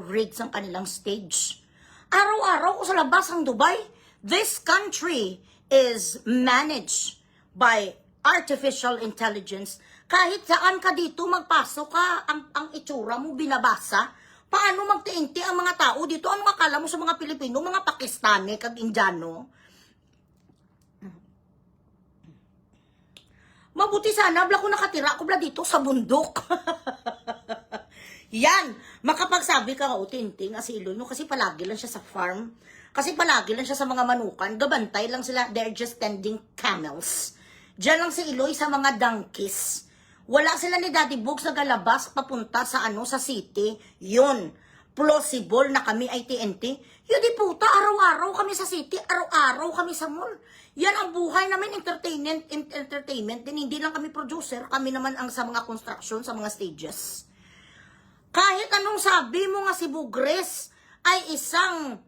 rig sang kanilang stage. Araw-araw ko sa labas ang Dubai. This country is managed by artificial intelligence. Kahit saan ka dito magpasok ka, ang itsura mo binabasa. Paano magtiinti ang mga tao dito? Ano akala mo sa mga Pilipino, mga Pakistani, kag Indiano? Mabuti sana, bla ko nakatira ko bla dito sa bundok. Yan, makapagsabi ka nga, tinting, asilo nyo, kasi palagi lang siya sa farm. Kasi palagi lang siya sa mga manukan, gabantay lang sila, they're just tending camels. Diyan lang si Iloy sa mga donkeys. Wala sila ni Daddy Bogs na galabas papunta sa sa city. Yun, plausible na kami ay TNT. Yun di puta, araw-araw kami sa city, araw-araw kami sa mall. Yan ang buhay namin, entertainment din. Hindi lang kami producer, kami naman ang sa mga construction, sa mga stages. Kahit anong sabi mo nga si Bugres ay isang,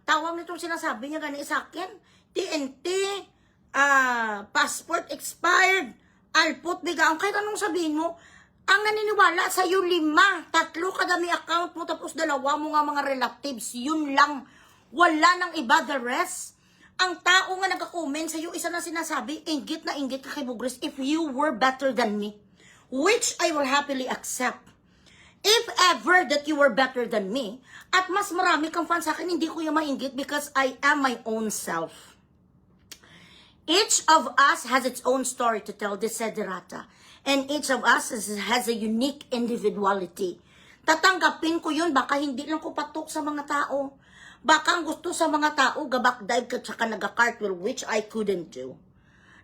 tawag nitong sinasabi niya gani sa akin, TNT, passport expired, Alpot bigaong, kahit anong sabihin mo, ang naniniwala sa iyo 5, 3 kadami account mo, tapos 2 mo nga mga relatives, yun lang, wala nang iba, the rest. Ang tao nga nagka-comment sa iyo, isa na sinasabi, inggit na inggit ka kay Bugres, if you were better than me, which I will happily accept. If ever that you were better than me, at mas marami kang fans sa akin, hindi ko yung mainggit because I am my own self. Each of us has its own story to tell, desiderata. And each of us has a unique individuality. Tatanggapin ko yun, baka hindi lang ko patok sa mga tao. Baka ang gusto sa mga tao, gabakdive ka tsaka nag-cartwheel, which I couldn't do.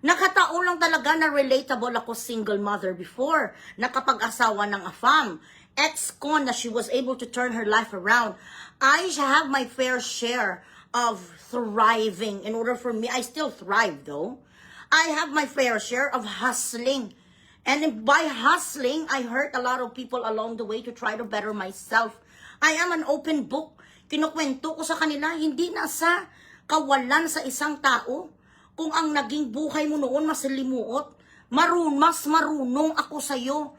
Nakataon lang talaga na relatable ako single mother before. Nakapag-asawa ng afam. Ex-con na she was able to turn her life around. I have my fair share of thriving. In order for me, I still thrive though. I have my fair share of hustling. And by hustling, I hurt a lot of people along the way to try to better myself. I am an open book. Kinukwento ko sa kanila, hindi na sa kawalan sa isang tao. Kung ang naging buhay mo noon masalimuot, mas marunong ako sa'yo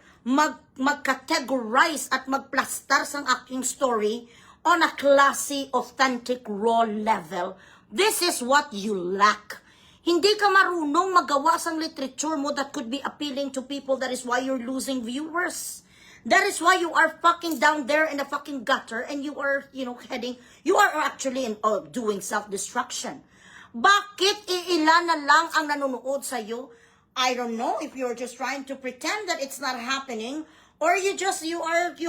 mag-categorize at magplastar sa aking story on a classy, authentic, raw level. This is what you lack. Hindi ka marunong magawa sa literature mo that could be appealing to people. That is why you're losing viewers. That is why you are fucking down there in the fucking gutter and you are, you are actually doing self-destruction. Bakit iilan na lang ang nanonood sa'yo? I don't know if you're just trying to pretend that it's not happening or you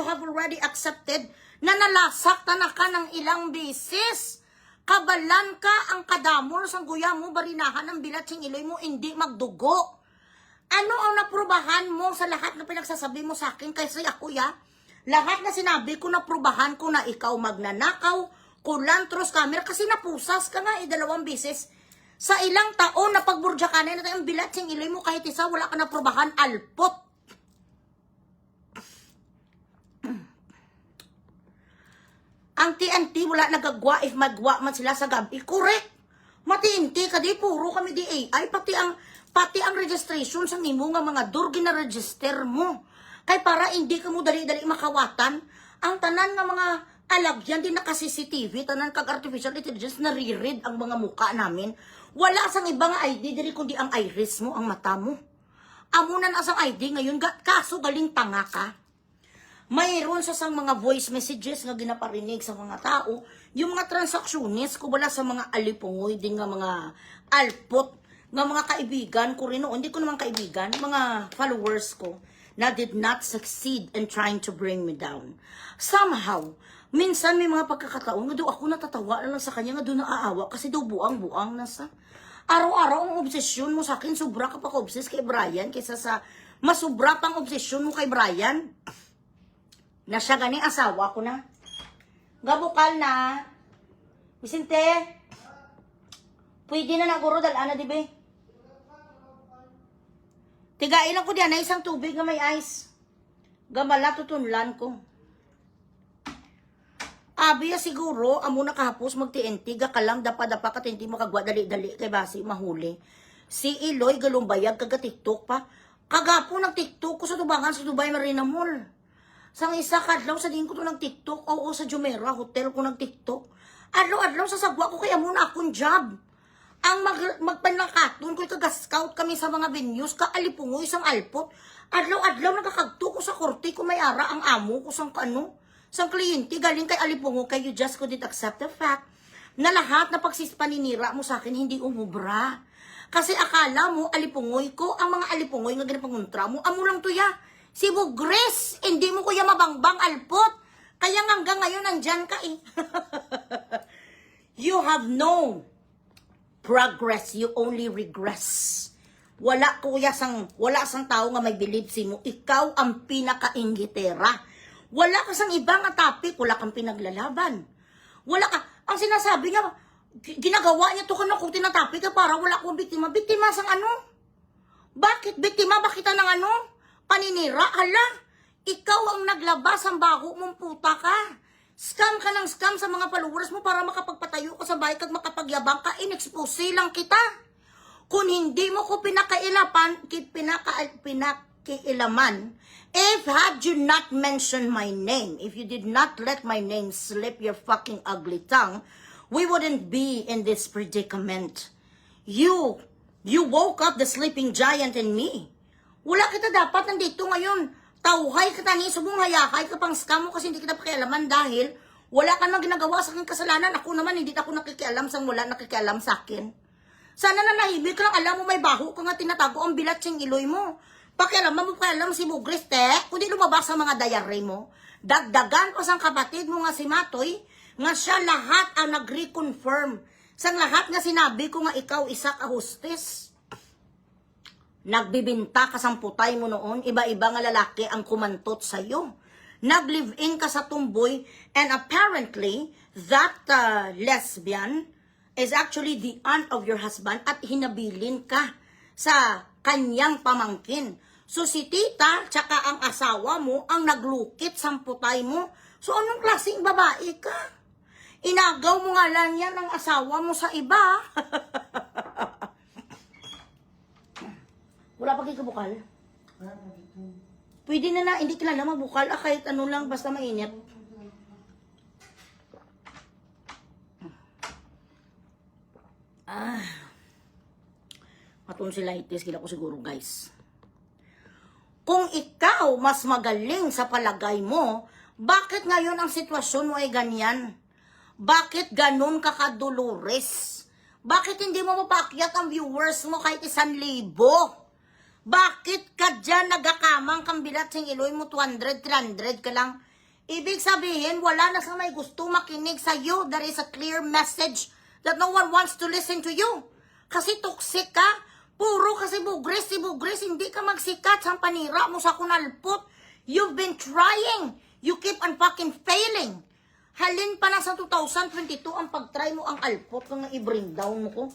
have already accepted na nalasak na ka ng ilang beses. Kabalan ka ang kadamor sang guya mo, barinahan ng bilat sing iloy mo, hindi magdugo. Ano ang naprubahan mo sa lahat na pinagsasabi mo sa akin kaysa ako ya? Lahat na sinabi ko, naprubahan ko na ikaw magnanakaw, kulantros camera, kasi napusas ka nga 2 beses. Sa ilang taon na pagburja ka na ang bilat sing iloy mo, kahit isa wala ka naprubahan, alpot. Ang TNT wala nagagwa if magwa man sila sa gabi. Correct. Matinti ka di, puro kami di AI, pati ang registration sa imo nga mga durgi na register mo. Kay para hindi ka mo dali-dali makawatan, ang tanan nga mga alagyan din naka CCTV, tanan kag artificial intelligence nare-read ang mga muka namin. Wala sang ibang ID diri kundi ang iris mo, ang mata mo. Amunan asang ID ngayon, kaso galing tanga ka. Mayroon sa sang mga voice messages nga ginaparinig sa mga tao, yung mga transactionist ko wala sa mga alipungoy din nga mga alpot nga mga kaibigan ko rin noon, hindi ko naman kaibigan, mga followers ko na did not succeed in trying to bring me down. Somehow, minsan may mga pagkakataon nga doon ako natatawa na lang sa kanya nga doon naaawa kasi daw buang-buang na sa araw-araw ang obsesyon mo sa akin, sobra ka pa ka-obsess kay Brian kaysa sa masubra pang obsesyon mo kay Brian. Na siya gani asawa ko na. Gabukal na. Vicente, pwede na naguro dalaan na, di ba? Tigain lang ko diyan na isang tubig na may ice. Gamala tutunlan ko. Abi siguro, amo na kahapos mag-TNT, gakalang dapa-dapa ka hindi makagwa dali-dali kay basi mahuli. Si Iloy galumbayag kaga TikTok pa. Kagapo ng TikTok ko sa tubangan sa Dubai Marina Mall. Sang isa kadlaw sa din ko to ng TikTok, oo sa Jumeirah hotel ko ng TikTok. Adlaw-adlaw sa sagwa ko kaya muna akong job. Ang magpanlakaton ko kaga-scout kami sa mga venues, kaalipungoy sang alpot. Adlaw-adlaw nagakagto ko sa korte ko may ara ang amo ko sang sang kliyente galing kay alipungo kay you just couldn't accept the fact na lahat na paninira mo sa akin hindi umubra. Kasi akala mo alipungoy ko, ang mga alipungoy nga ginapanguntra mo, amo lang to ya. Si Bugres, hindi mo kuya mabangbang alpot. Kaya hanggang ngayon nandyan ka eh. You have no progress, you only regress. Wala sang tao nga may believe si mo. Ikaw ang pinaka-inggitera. Wala ka sang ibang topic, wala kang pinaglalaban. Wala ka, ang sinasabi niya, ginagawa niya to kung nakutin na topic para wala akong biktima. Biktima sang ano? Bakit biktima? Bakit ng ano? Paninira? Hala, ikaw ang naglabas ang baho mong puta ka. Scam ka ng scam sa mga followers mo para makapagpatayo ka sa bahay kag makapagyabang ka, in-expose lang kita. Kung hindi mo ko pinakailaman, if had you not mentioned my name, if you did not let my name slip your fucking ugly tongue, we wouldn't be in this predicament. You woke up the sleeping giant in me. Wala kita dapat nandito ngayon. Tauhay ka tani, subong hayakay ka pang scam mo kasi hindi kita pakialaman dahil wala ka nang ginagawa sa aking kasalanan. Ako naman, hindi ako nakikialam sa wala nakikialam sa akin. Sana na nahibig ka lang, alam mo may baho ka nga tinatago ang bilat siyang iloy mo. Pakialaman mo pakialam si Bugres, kundi lumabas sa mga diary mo. Dagdagan pa sang kapatid mo nga si Matoy, nga siya lahat ang nag-reconfirm. Sang lahat nga sinabi ko nga ikaw isa ka hostess. Nagbibinta ka sang putay mo noon, iba-iba nga lalaki ang kumantot sa'yo. Nag-live-in ka sa tumboy, and apparently, that lesbian is actually the aunt of your husband at hinabilin ka sa kanyang pamangkin. So si tita, tsaka ang asawa mo, ang naglukit sa putay mo. So anong klaseng babae ka? Inagaw mo nga lang yan ang asawa mo sa iba. Wala pa kayo kabukal? Pwede na hindi kailangan magbukal. Kahit ano lang, basta mainit. Matonsillitis kila ko siguro, guys. Kung ikaw mas magaling sa palagay mo, bakit ngayon ang sitwasyon mo ay ganyan? Bakit ganun ka kadolores? Bakit hindi mo mapakyat ang viewers mo kahit 1,000? Bakit ka dyan nagakamang kambilat sing iloy mo 200, 300 ka lang? Ibig sabihin, wala na sa may gusto makinig sa iyo. There is a clear message that no one wants to listen to you. Kasi toxic ka. Puro kasi bugres, si bugres, hindi ka magsikat sa panira mo sa kunalpot. You've been trying. You keep on fucking failing. Halin pa na sa 2022 ang pag-try mo ang alpot kung i-bring down mo ko.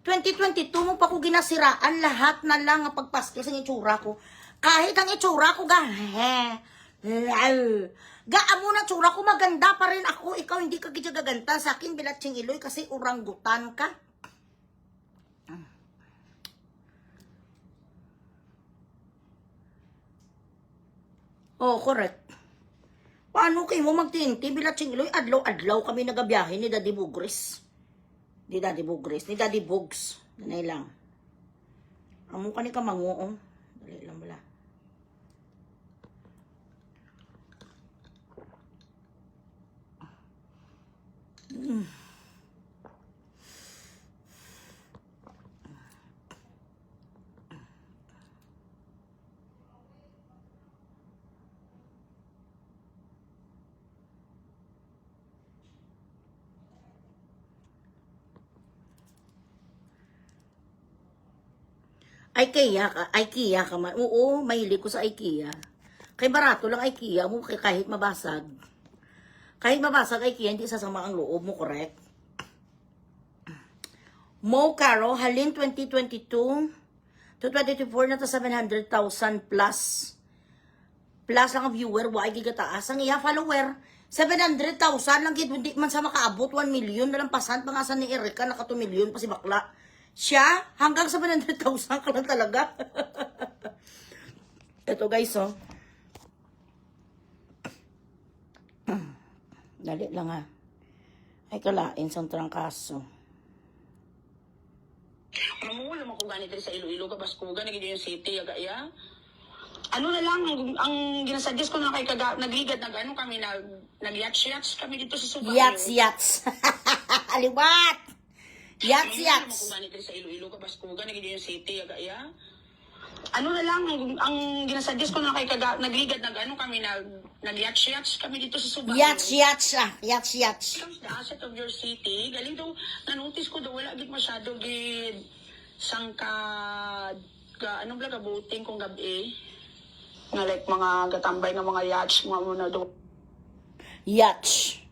2022 mo pa ko ginasiraan lahat na lang ang pagpaskil sa itsura ko. Kahit ang itsura ko gaamo na tsura ko, maganda pa rin ako. Ikaw hindi ka gaganta sa akin, bilatsing iloy, kasi oranggutan ka. Oh, correct. Paano kayo mo magtinti, bilatsing iloy? Adlaw-adlaw kami nagabiyahe ni Daddy Bugres. Ni Daddy Bugs. Danay lang. Amo ka ni kamango, oh. Dali lang bala. IKEA ka man. Oo, mahilig ko sa IKEA. Kay barato lang IKEA mo, kahit mabasag. Kahit mabasag IKEA, hindi sasama ang loob mo, correct? Mo Caro, halin 2022 to 2024 na to 700,000 plus. Plus lang ang viewer, why gigataas. Ang iya follower, 700,000 lang, hindi man sa makaabot 1 million, nalampasan pa nga sa ni Erika, naka 2 million pa si bakla. Siya, hanggang 700,000 ka lang talaga. Ito guys, oh. Dali lang ha. Ay kalain sa trangkaso. Ano mo, wala mo kung ganit sa Iloilo, Kabaskugan, nagiging yung city, agaya. Ano na lang, ang ginasuggest ko na kay nagligad, kami, nag-yats kami dito sa Subayo. Yats. Aliwat! Yats. Ano mo kung ganit sa Iloilo, Kabaskugan, nagiging yung city, agaya. Ano na lang, ang ginasuggest ko na kay nagligad, kami, nag-yats kami dito sa Subayo. Yats. Becomes the asset of your city. Galing daw, na-notice ko daw, wala gid masyado gid anong blaga boating kung gabi. Nga like mga gatambay nga mga yachts, mga muna daw. Yats.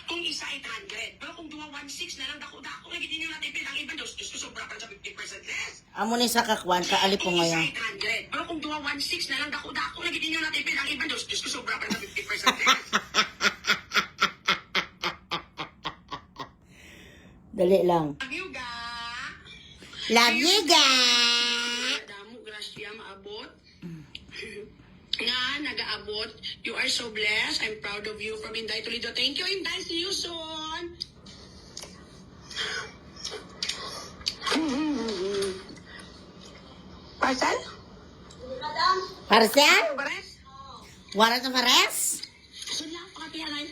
Kung isa ay 100, pero kung 216 na lang, dako, lagi din yung natin pinang iba, dos sobra pa sa 50% less. Amo ni sa kakwan, kaali po Kung isa ngayon. ay 100, pero kung 216 na lang, dako, lagi din yung natin pinang iba, dos sobra pa sa 50% less. Dali lang. Love you, ga! Damo, grasya, maabot. Nga, nag-aabot. You are so blessed. I'm proud of you from Inday Toledo. Thank you, Inday. See you soon. Parcel? Parcel? Bares? Wala na pares? Soon lang, pakatiyanan.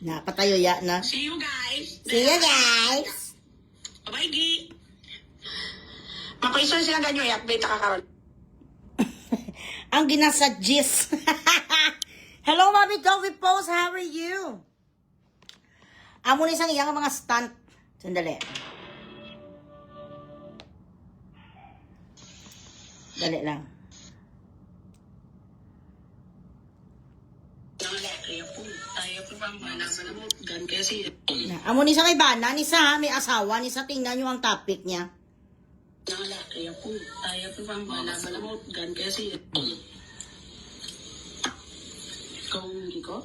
Napatayo ya na. See you guys. See you guys! Bye-bye, Gi. Makoison sila ganyo, i-update ka karon. Ang ginasuggest. Hello, Mami Tovi Post. How are you? Amo ni isang iyang mga stunt. Sandali. Dali lang. Amo ni sa kay Bana, ni sa may asawa, ni sa tingnan nyo ang topic niya. Nangalaki ako. Ayaw ko pang malaman mo. Gan kasi. Ikaw hindi ko?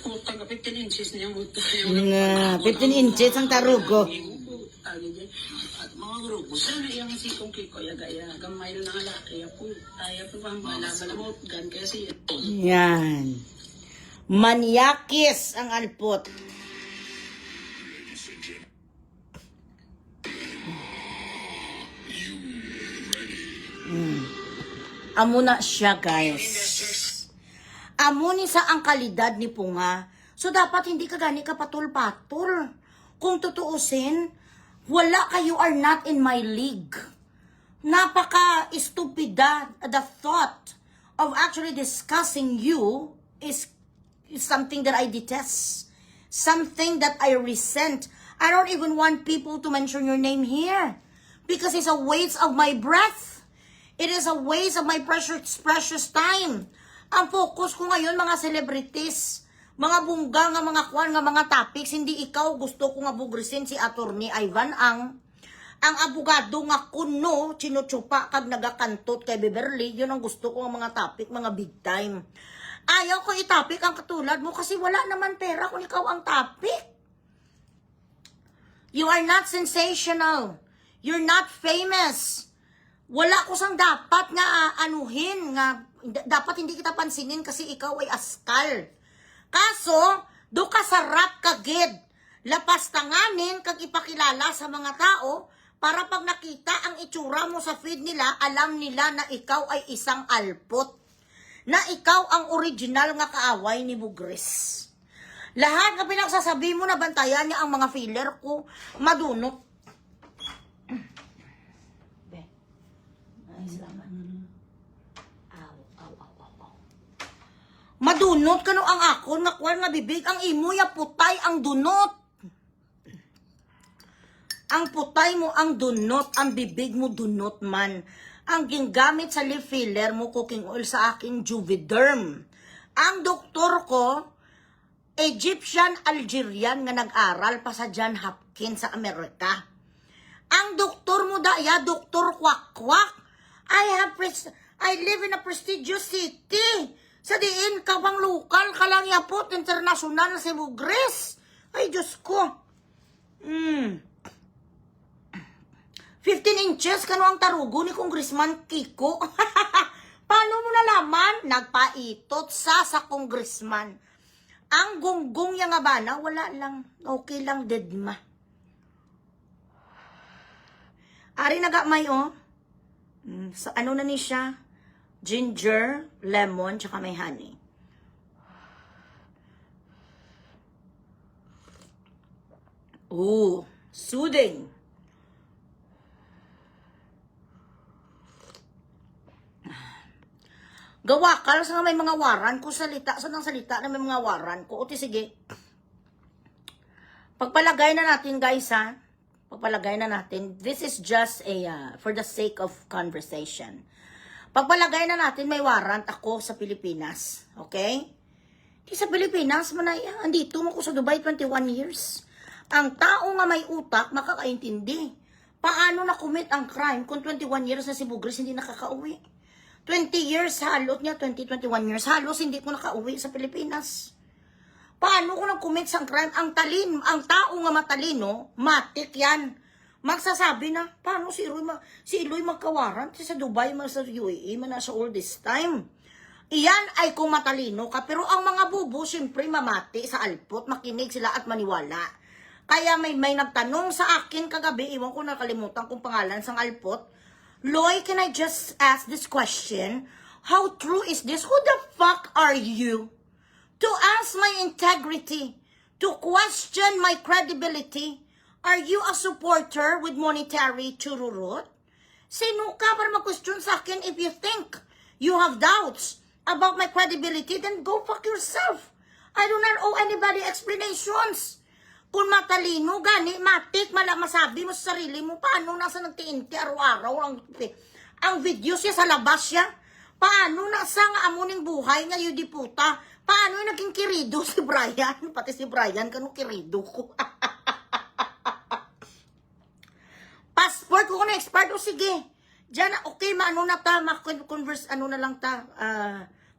Kung taga 15 inches niya mo. 15 inches ang tarugo. At mga grupo, sana yung sikong kiko, gaya, gamay na nangalaki ako. Ayaw ko pang malaman mo. Gan kasi. Yan. Manyakis ang alpot. Amo na siya, guys. Amo ni sa ang kalidad ni Punga. So, dapat hindi ka gani ka patul-patul. Kung tutuusin, wala ka, you are not in my league. Napaka-stupida. The thought of actually discussing you is something that I detest. Something that I resent. I don't even want people to mention your name here. Because it's a waste of my breath. It is a waste of my precious time. Ang focus ko ngayon, mga celebrities, mga bungga nga mga kwan nga mga topics, hindi ikaw gusto ko nga bugrisin si Attorney Ivan ang abogado nga kuno, chinuchupa kag nagakantot kay Beverly, yun ang gusto ko nga mga topic, mga big time. Ayaw ko i-topic ang katulad mo kasi wala naman pera kung ikaw ang topic. You are not sensational. You're not famous. Wala ko sang dapat nga anuhin, nga dapat hindi kita pansinin kasi ikaw ay askal. Kaso, do ka sarap kagid. Lapas tanganin kag ipakilala sa mga tao para pag nakita ang itsura mo sa feed nila, alam nila na ikaw ay isang alpot. Na ikaw ang original nga kaaway ni Bugres. Lahat na pinagsasabi mo na bantayan niya ang mga filler ko, madunot. Ay, salamat. Madunot ka no ang akon, nga kwal nga bibig, ang imo ya putay ang dunot. Ang putay mo ang dunot, ang bibig mo dunot man. Ang ginggamit sa lip filler mo, cooking oil sa aking Juvederm. Ang doktor ko, Egyptian-Algerian nga nag-aral pa sa John Hopkins sa Amerika. Ang doktor mo daya, Doktor Kwak-Kwak. I live in a prestigious city. Sa diin ka pang lokal, ka lang yapot, international na si Bugres. Ay, Diyos ko. 15 inches, kano ang tarugo ni Congressman Kiko? Paano mo nalaman? Nagpaitot sa congressman. Ang gunggong niya nga ba na, wala lang. Okay lang, dedma. Ari nagamay, oh. So, ano na ni siya? Ginger, lemon, tsaka may honey. Ooh, soothing. Gawakal sa may mga waran ko salita. Saan ang salita na may mga waran ko? Uti, sige. Pagpalagay na natin, guys, ha? Pagpalagay na natin. This is just for the sake of conversation. Pagpalagay na natin, may warrant ako sa Pilipinas. Okay? Di sa Pilipinas, manaya. Andito mo ko sa Dubai 21 years. Ang tao nga may utak, makakaintindi. Paano na-commit ang crime kung 21 years na si Bugres hindi nakakauwi? 20 years halot niya, 21 years halos hindi ko nakauwi sa Pilipinas. Paano ko nag-commit sa crime? Ang tao nga matalino, matik yan. Magsasabi na, paano si Iloy magkawaran sa Dubai, sa UAE, sa all this time. Iyan ay kung matalino ka, pero ang mga bubo, siyempre mamati sa alpot, makinig sila at maniwala. Kaya may nagtanong sa akin kagabi, iwan ko nakalimutan kung pangalan sang alpot, Loy, can I just ask this question? How true is this? Who the fuck are you? To ask my integrity, to question my credibility, Are you a supporter with monetary chururut? Sino ka para mag-question sa akin? If you think you have doubts about my credibility, then go fuck yourself. I do not owe anybody explanations. Kung matalino, gani, matik, masabi mo sa sarili mo, paano nasa nagtiinti araw-araw ang video siya sa labas siya? Paano nasa nga amuning buhay nga yun di puta? Paano yung naging kirido si Brian? Pati si Brian, kanong kirido ko. Passport ko na expert o sige. Diyan, okay, maano na ta, converse, ano na lang ta,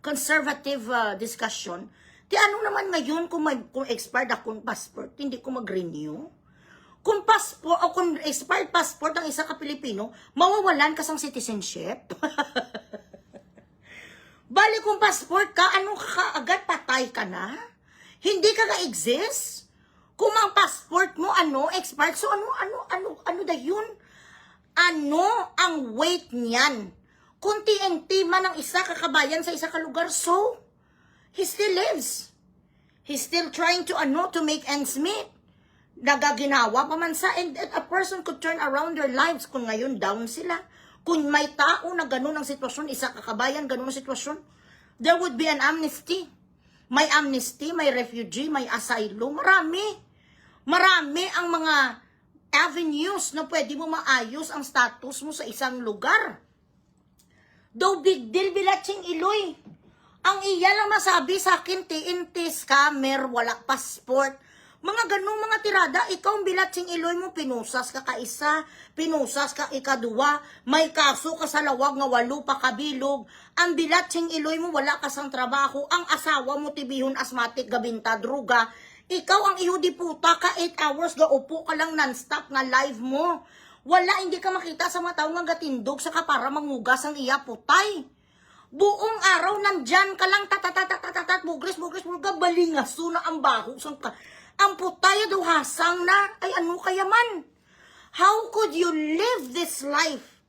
conservative discussion. Di ano naman ngayon kung expired akong passport, hindi ko mag-renew? Kung passport o kung expired passport ang isa ka Pilipino, mawawalan ka sang citizenship? Bali kung passport ka, ano ka agad patay ka na? Hindi ka ga-exist? Kung ang passport mo expired, so ano da yun? Ano ang weight niyan? Kung TNT man ang isa kakabayan sa isa ka lugar, so he still lives. He's still trying to make ends meet. Nagaginawa pa man sa, and a person could turn around their lives kung ngayon down sila. Kung may tao na ganun ang sitwasyon, isa kakabayan, ganun ang sitwasyon, there would be an amnesty. May amnesty, may refugee, may asylum, marami. Marami ang mga avenues na pwede mo maayos ang status mo sa isang lugar. Though big deal, bilatsing iloy. Ang iya lang masabi sa akin, TNT, scammer, wala passport. Mga ganung mga tirada, ikaw ang bilatsing iloy mo, pinusas ka kaisa, pinusas ka ikaduwa, may kaso ka sa lawag nga 8 pa kabilog, ang bilatsing iloy mo, wala ka sang trabaho, ang asawa mo tibihon asthmatic, gabinta, druga, ikaw ang ihudi puta ka 8 hours, gaupo ka lang non-stop nga live mo. Wala, hindi ka makita sa mga tao nga gatindog saka para mangugas ang iya putay. Buong araw nandyan ka lang tatatatat, bugres, balingaso na ang baho. Ang putay daw hasang na, ay ano kaya man? How could you live this life?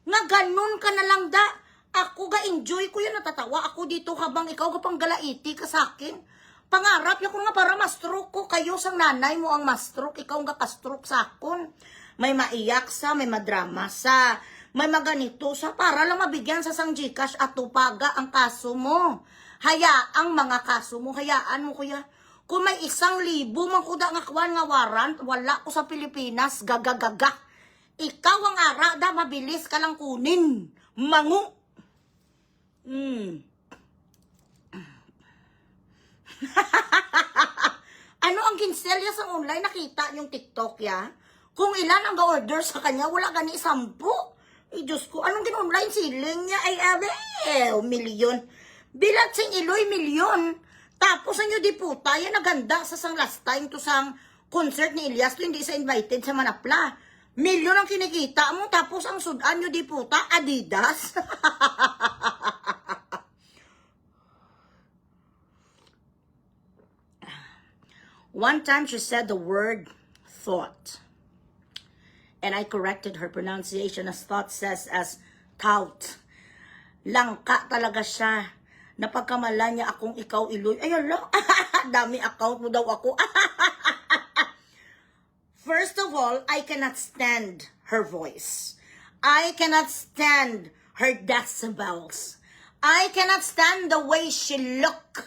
Nga ganun ka na lang da. Ako ga-enjoy ko yun, natatawa ako dito habang ikaw kapang galaiti ka sa akin. Pangarap niya ko nga para ma-stroke ko. Kayo sang nanay mo ang ma-stroke, ikaw nga ka-stroke sa akon. May maiyak sa, may madrama sa, may maganito sa, para lang mabigyan sa sang Gcash at tupaga ang kaso mo. Hayaang mga kaso mo, hayaan mo kuya. Kung may 1,000 man kuda nga kwan nga warrant, wala ko sa Pilipinas, gagagaga. Ikaw ang ara da, mabilis ka lang kunin. Mangu. Ano ang kinselya sa online? Nakita yung TikTok ya? Kung ilan ang ga-order sa kanya, wala gani 10. Eh, Diyos ko, anong gin-online siling niya? Ay, milyon. Bilat sing iloy, milyon. Tapos ang yung diputa, yan naganda sa sang last time to sang concert ni Elias, to hindi sa invited sa Manapla. Milyon ang kinikita mo, tapos ang sudan yung diputa, Adidas. One time she said the word thought. And I corrected her pronunciation as thought says as tout. Langka talaga siya. Napagkamala niya akong ikaw iloy. Ay, ala, dami account mo daw ako. First of all, I cannot stand her voice. I cannot stand her decibels. I cannot stand the way she look.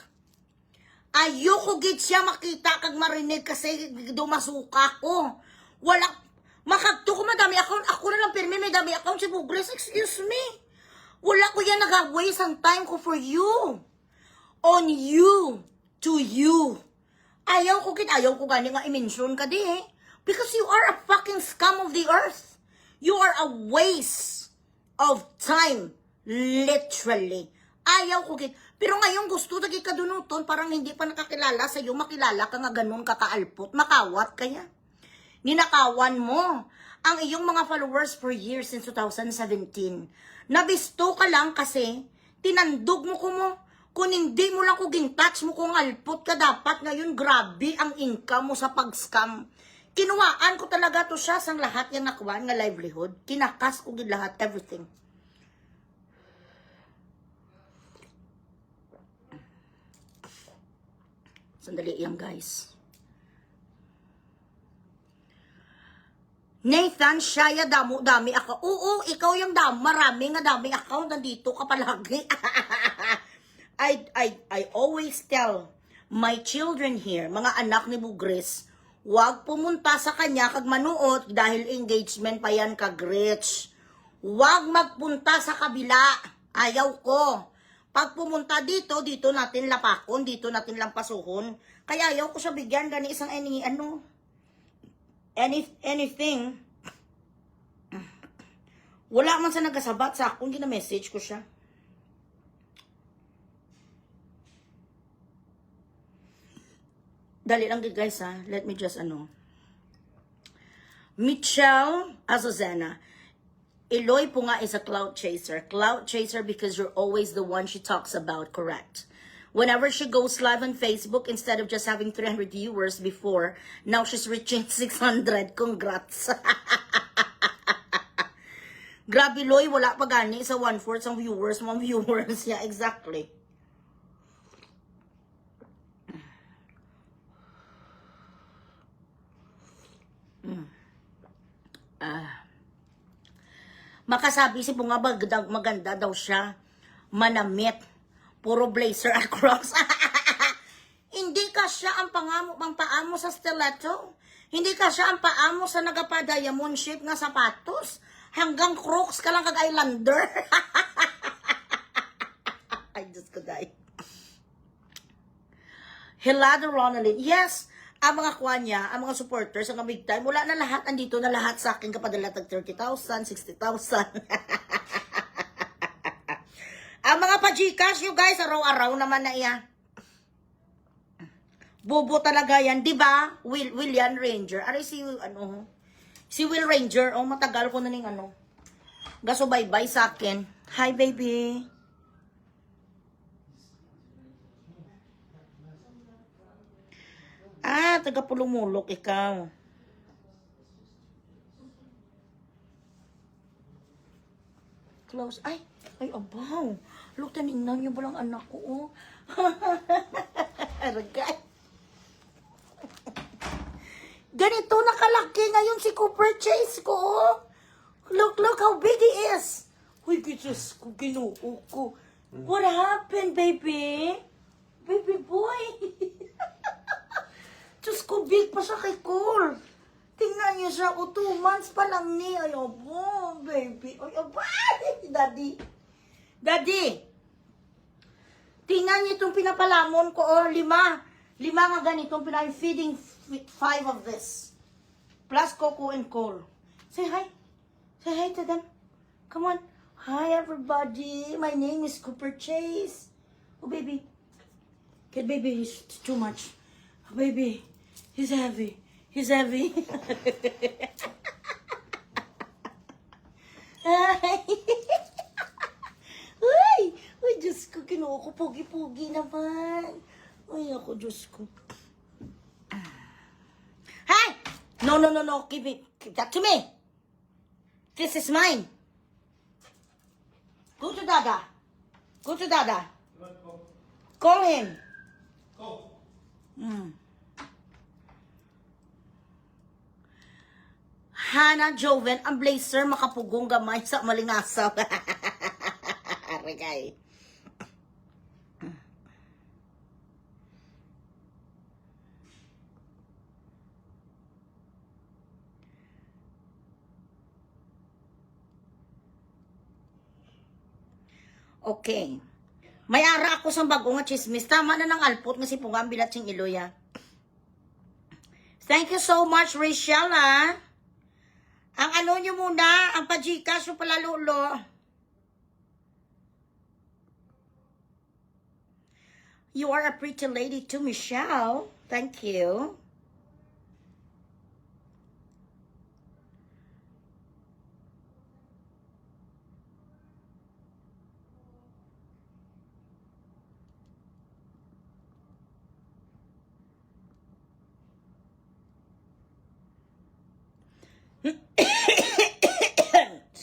Ayoko gid siya makita kag marinig kasi dumasuka ko. Wala, makagto ko madami account. Ako na lang pirmi may dami account si Bugres. Excuse me. Wala ko yan nag-waste ang time ko for you. On you. To you. Ayaw ko gani nga i-mention ka di eh. Because you are a fucking scum of the earth. You are a waste of time. Literally. Ayaw ko gid. Pero ngayon gusto na kadunuton, parang hindi pa nakakilala sa iyo, makilala ka nga ganun kakaalpot. Makawat kaya. Ninakawan mo ang iyong mga followers for years since 2017. Nabisto ka lang kasi tinandog mo ko mo. Kung hindi mo lang ko gintouch mo kung alpot ka, dapat ngayon grabe ang income mo sa pag-scam. Kinuhaan ko talaga to siya sang lahat yung nakuha nga livelihood. Kinakas ko gid lahat, everything. Sandali yan guys. Nathan, Shaya, dami ako. Oo, ikaw yung marami nga dami account, nandito ka palagi. I always tell my children here, mga anak ni Bugres, huwag pumunta sa kanya kag manuot dahil engagement pa yan kag Rich. Huwag magpunta sa kabila. Ayaw ko. Pag pumunta dito, dito natin lapakon, dito natin lampasuhon. Kaya ayaw ko siya bigyan gani isang anything. Wala man sa nagasabat sa akong gina-message ko siya. Dali lang guys ha. Let me just Michelle Azozena. Eloy po nga is a clout chaser. Clout chaser because you're always the one she talks about, correct? Whenever she goes live on Facebook, instead of just having 300 viewers before, now she's reaching 600. Congrats. Grabe, Loy, wala pa gani sa 1/4 ang viewers, mga viewers. Yeah, exactly. Makasabi si Bunga maganda daw siya. Manamit. Puro blazer at crocs. Hindi ka siya ang paamo sa stiletto. Hindi ka siya ang paamo sa nagapa-diamond shape nga sapatos. Hanggang crocs ka lang kag Islander. I just could die. Hilada Ronaldin. Yes, ang mga kuha niya, ang mga supporters, ang big time, wala na lahat, andito na lahat sa akin kapadala tag 30,000, 60,000. Ang mga pa-Gcash, you guys, araw-araw naman na iya. Bobo talaga yan, di ba? William Ranger. Aray si Will Ranger, matagal ko na ning gasubaybay sa akin. Hi, baby. Taga Pulumulok ikaw. Close. Ay, abaw. Look, taningnan yung balang anak ko, Aragay. Ganito nakalaki ngayon si Cooper Chase ko, Look how big he is. Uy, Diyos ko, ginuo ko. What happened, baby? Baby boy. Diyos ko, big pa siya kay Cole. Tingnan niyo siya, 2 months pa lang ni. Ay, abo, baby. Ay, abo, Daddy. Tingnan niyo itong pinapalamon ko, 5. 5 nga ganitong feeding 5 of this. Plus Coco and Cole. Say hi. Say hi to them. Come on. Hi, everybody. My name is Cooper Chase. Oh, baby. Kid, baby, he's too much. Oh, baby. He's heavy. He's heavy. Uy, Diyos ko, kinuha ko. Pugi-pugi naman. Ay, ako, Diyos ko. Hey! No. Give that to me. This is mine. Go to Dada. Call him. Hana Joven, ang blazer makapugong gamay sa malingasaw. Regay. Okay. May ara ako sa bago nga chismis. Tama na ng alpot nga si Pungang Bilatsing Iloya. Thank you so much, Rachel, ha? Ang nyo muna, ang pa-Gcash yung pala, Lolo. You are a pretty lady too, Michelle. Thank you.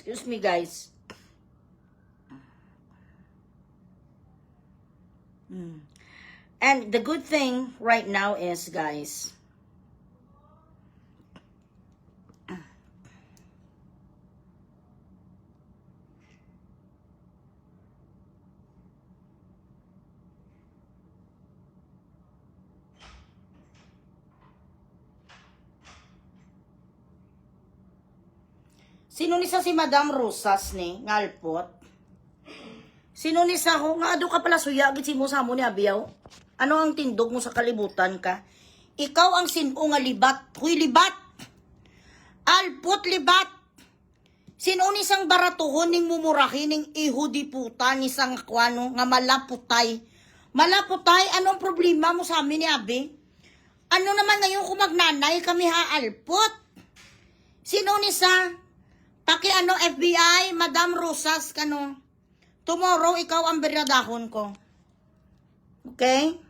Excuse me, guys. And the good thing right now is, guys, Sino ni sa si Madam Rosas ni ngalpot? Sino ni sa ho nga adu ka pala suya gid si mo sa mo ni abiyaw? Ano ang tindog mo sa kalibutan ka? Ikaw ang sino nga libat. Huy libat. Alpot libat. Sino ni sang baratuhon ning mumurahin ning iho di puta ni sang kwano nga malaputay. Malaputay anong problema mo sa amin ni abi? Ano naman ngayon kung magnanay kami ha alpot? Sino ni sa paki ano FBI, Madam Rosas kano. Tomorrow ikaw ang beradahon ko. Okay?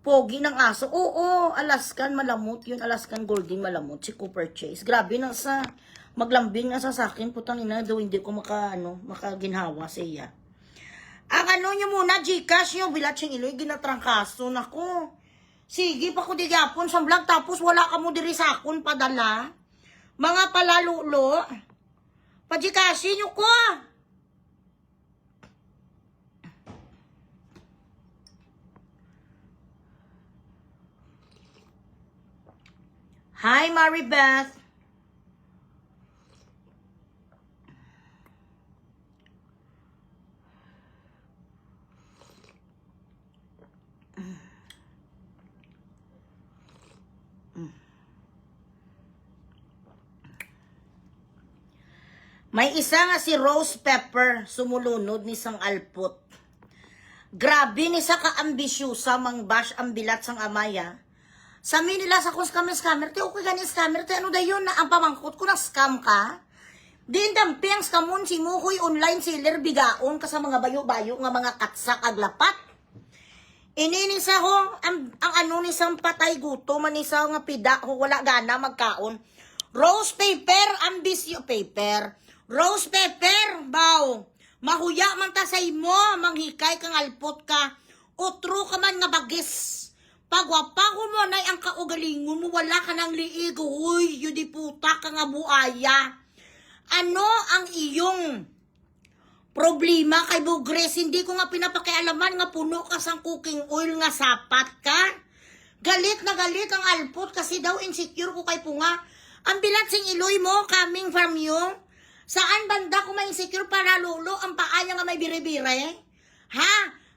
Pogi ng aso. Oo, Alaskan malamot yun. Alaskan Golden malamot. Si Cooper Chase. Grabe na sa maglambing na sa akin. Putang ina daw hindi ko makaginhawa sa iya. Ang ano nyo muna, Gcash nyo. Bilat siyang iloy. Ginatrangkaso. Nako. Sige pa ko digapon sa vlog. Tapos wala ka mo diri sa akon padala. Mga palalulo, pa-Gcash nyo ko. Hi, Maribeth. May isa nga si Rose Pepper, sumulunod ni sang alpot. Grabe ni sa kaambisyosa mang bash ang bilat sang amaya. Sabi nila sa kung scammer, te okay ganin scammer, te ano dayon na ang pamangkot ko na scam ka? Din dampi ang scamon si Mukoy online seller bigaon ka sa mga bayo-bayo nga mga katsak aglapat. Ininis ako, ang ano ni sang patay guto, man isa nga pida, wala gana magkaon. Rose Pepper, ambisyo paper. Rose Pepper, baw. Mahuya man ta sa imo, manghikay kang alpot ka. Utro ka man nga bagis. Pagwapago mo na ang kaugalingon mo, wala ka ng liig. Uy, yudi puta ka nga buaya. Ano ang iyong problema kay Bugres? Hindi ko nga pinapakialaman nga puno ka sang cooking oil nga sapat ka. Galit na galit ang alpot kasi daw insecure ko kay punga. Ang bilat sing iloy mo coming from you. Saan banda ko ma-insecure para lolo ang paaya nga may bire-bire? Ha?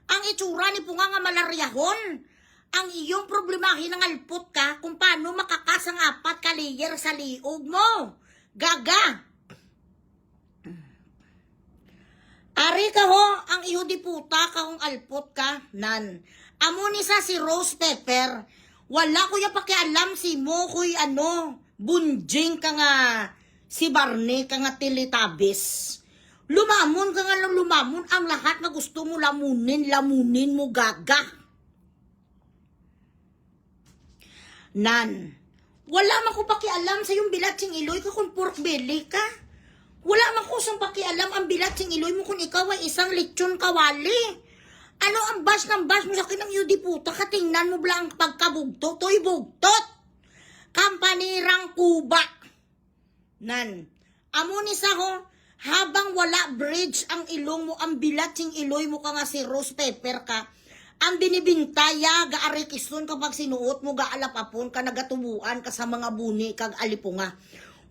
Ang itsura ni punga nga malaryahon. Ang iyong problemahin ng alpot ka kung paano makakasang 4 ka layer sa liog mo. Gaga. Ari ka ho, ang iyo di puta ka kung alpot ka, nan. Amo ni sa si Rose Pepper. Wala ko ya pakialam si mo kuy ano, bunjing ka nga si Barney ka nga Teletubbies. Lumamon ka nga lang lumamon ang lahat na gusto mo lamunin mo gaga. Nan, wala man ko pakialam sa yung bilat sing iloy ka kung pork belly ka. Wala man ko sang pakialam ang bilat sing iloy mo kung ikaw ay isang lechon kawali. Ano ang bash ng bash mo sa akin ng yudi puta ka, tingnan mo blang pagkabugtot, to'y bugtot. Kampanirang kuba. Nan, amo ni sa ho, habang wala bridge ang ilong mo, ang bilat sing iloy mo ka nga si Rose Pepper ka, ang binibintaya, gaarikison kapag sinuot mo, gaalapapon ka, nagatubuan ka sa mga buni, kag alipunga.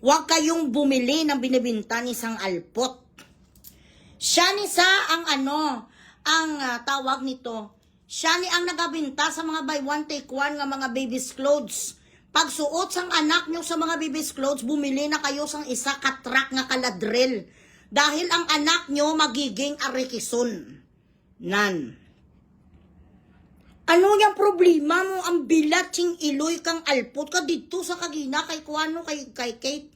Huwag kayong bumili ng binibinta ni sang alpot. Siya ni sa ang ano, ang tawag nito, siya ni ang nagabinta sa mga buy one take one nga mga baby's clothes. Pagsuot sang anak nyo sa mga baby's clothes, bumili na kayo sang isa katrak nga kaladril. Dahil ang anak nyo magiging arikison. Nan. Ano yung problema mo? Ang bilat sing iloy kang alpot ka dito sa kagina kay kuano kay Kate.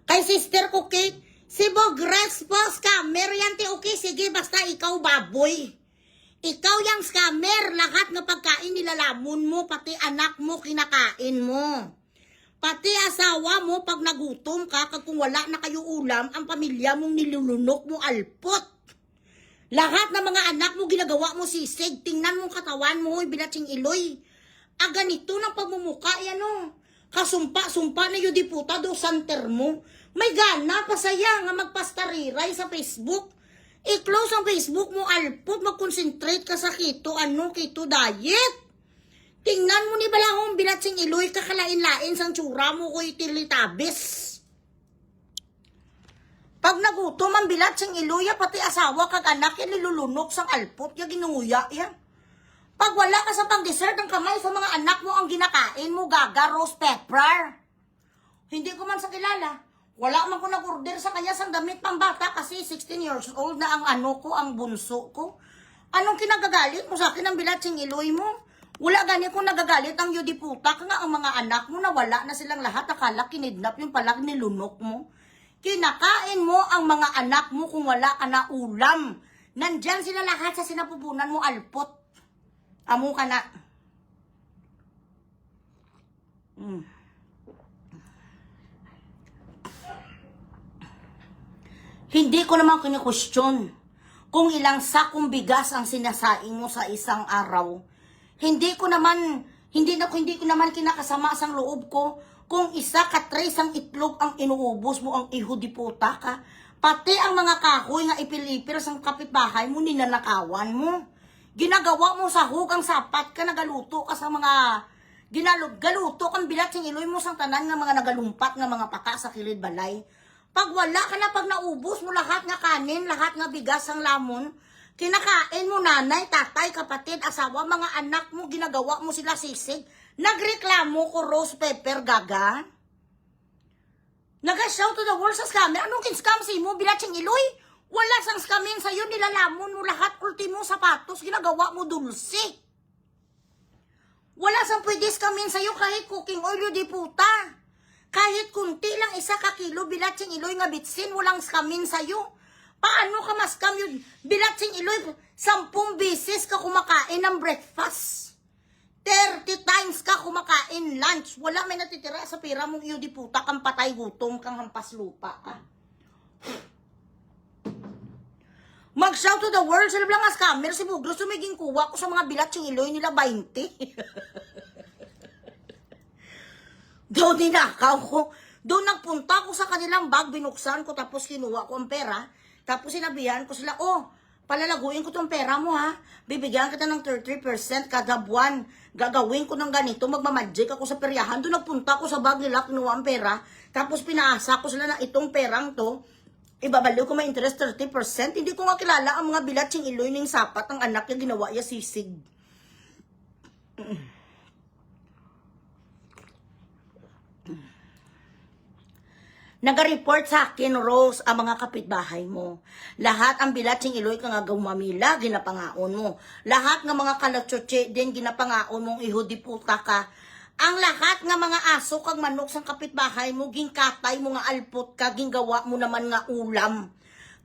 Kay sister ko Kate. Si Bogres po, scammer yan te. Okay, sige, basta ikaw baboy. Ikaw yung scammer. Lahat ng pagkain nilalamon mo, pati anak mo kinakain mo. Pati asawa mo, pag nagutom ka, kung wala na kayo ulam, ang pamilya mong nilulunok mo alpot. Lahat ng mga anak mo, ginagawa mo sisig. Tingnan mo katawan mo, bilat sing iloy. Ganito ng pagmumuka, yan o. Kasumpa-sumpa na yun di puta do santer mo. May gana pa saya nga magpastariray sa Facebook. I-close ang Facebook mo, alpot. Mag-concentrate ka sa keto diet. Tingnan mo ni balahong bilat sing iloy kakalain-lain sang tsura mo ko Teletubbies. Pag nagutom ang bilat sing iluya, pati asawa kag anak, yan nilulunok sang alpot, ya ginunguya yan. Pag wala ka sa pang-dessert ang kamay sa mga anak mo ang ginakain mo, gaga, rose pepper. Hindi ko man sa kilala. Wala man ko nag-order sa kanya sang damit pang bata kasi 16 years old na ang ano ko, ang bunso ko. Anong kinagagalit mo sa akin ang bilat sing iloy mo? Wala gani kung nagagalit ang yudi putak nga ang mga anak mo na wala na silang lahat, akala kinidnap yung palag nilunok mo. Kinakain mo ang mga anak mo kung wala ka na ulam. Nandyan sila lahat sa sinapupunan mo, alpot. Amo ka na. Hindi ko naman kini-question kung ilang sakong bigas ang sinasaing mo sa isang araw. Hindi ko naman kinakasama sang loob ko kung isa ka tres ang itlog ang inuubos mo ang iho di puta ka. Pati ang mga kahoy nga ipilipir sang kapitbahay mo, ninanakawan mo. Ginagawa mo sa hugang sapat ka, nagaluto ka sa mga galuto kang bilat sing iloy mo sang tanan nga mga nagalumpat nga mga paka sa kilid balay. Pag wala ka na, pag naubos mo lahat nga kanin, lahat nga bigas ang lamon, kinakain mo nanay, tatay, kapatid, asawa, mga anak mo, ginagawa mo sila sisig. Nagreklamo ko rose pepper, gaga. Naga-shout to the world sa scammer. Anong kin-scam si mo, bilat sing iloy? Wala sang scamin sa'yo, nilalamon mo lahat, ultimo sapatos, ginagawa mo dulce. Wala sang pwede scamin sa'yo kahit cooking oil, di puta. Kahit kunti lang, 1 kilo, bilat sing iloy nga bitsin, walang scamin sa'yo. Paano ka mas-scam yun? Bilat sing iloy, 10 beses ka kumakain ng breakfast. 30 times ka kumakain lunch. Wala may natitira sa pira mong iyo, di puta, kang patay gutom, kang hampas lupa ka. Mag-shout to the world, sila lang as scammer, si Bugros, sumiging kuha ko sa mga bilat sing iloy nila 20. Doon ninakaw ko. Doon nagpunta ko sa kanilang bag, binuksan ko, tapos kinuha ko ang pera. Tapos sinabihan ko sila, oh, palalaguin ko tong pera mo ha. Bibigyan kita ng 33% kada buwan. Gagawin ko ng ganito, magmamagic ako sa peryahan. Doon nagpunta ko sa bag nila, kinuha ang pera. Tapos pinaasa ko sila na itong perang to, ibabaliw ko may interest 30%. Hindi ko nga kilala ang mga bilat sing iloy ng sapat ang anak niya, ginawa niya sisig. Naga-report sa akin, Rose, ang mga kapitbahay mo. Lahat ang bilat sing iloy ka nga gumamila, ginapangaon mo. Lahat ng mga kalatsotse din ginapangaon mong ihudi puta ka. Ang lahat nga mga aso kag manok sang kapitbahay mo, gingkatay mo nga alpot ka, ginggawa mo naman nga ulam.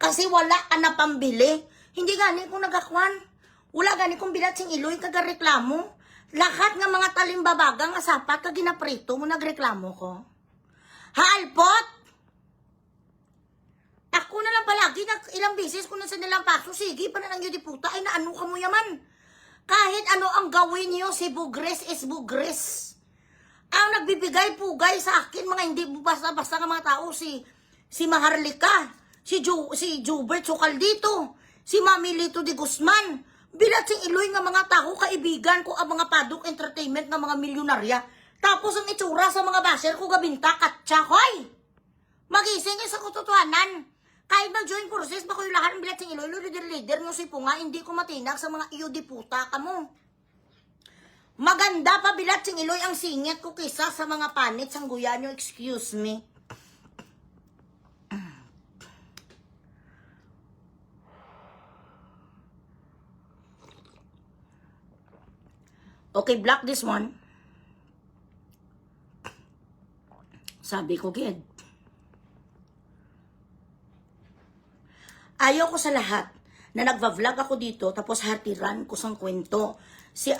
Kasi wala ka na pambili. Hindi gani kung nagakwan. Wala gani kung bilat sing iloy ka reklamo. Lahat nga mga talimbabaga nga sapat ka ginaprito mo, nagreklamo ko. Ha, alpot? Ako na lang palagi, ilang beses ko na sa nilang paso, sige pa na lang yun di puta, ay naano ka mo yaman. Kahit ano ang gawin niyo, si Bugres is Bugres. Ang nagbibigay pugay sa akin, mga hindi basta-basta ng mga tao, si Maharlika, si Jubert Sukaldito, si Mami Lito de Guzman, bilat sing iloy nga mga tao, kaibigan ko ang mga Padok Entertainment ng mga milyonarya. Tapos ang itsura sa mga basher ko, gabinta, katsa, hoy! Magising sa kututuhanan. Kahit mag-join forces, bako yung lahat ng bilat sing iloy, leader nyo si Punga, hindi ko matinag sa mga iyo di puta ka mo. Maganda pa bilat sing iloy ang singit ko kisa sa mga panit sang guya nyo, excuse me. Okay, block this one. Sabi ko, kid. Ayaw ko sa lahat na nagva-vlog ako dito tapos hatiran ko sang kwento.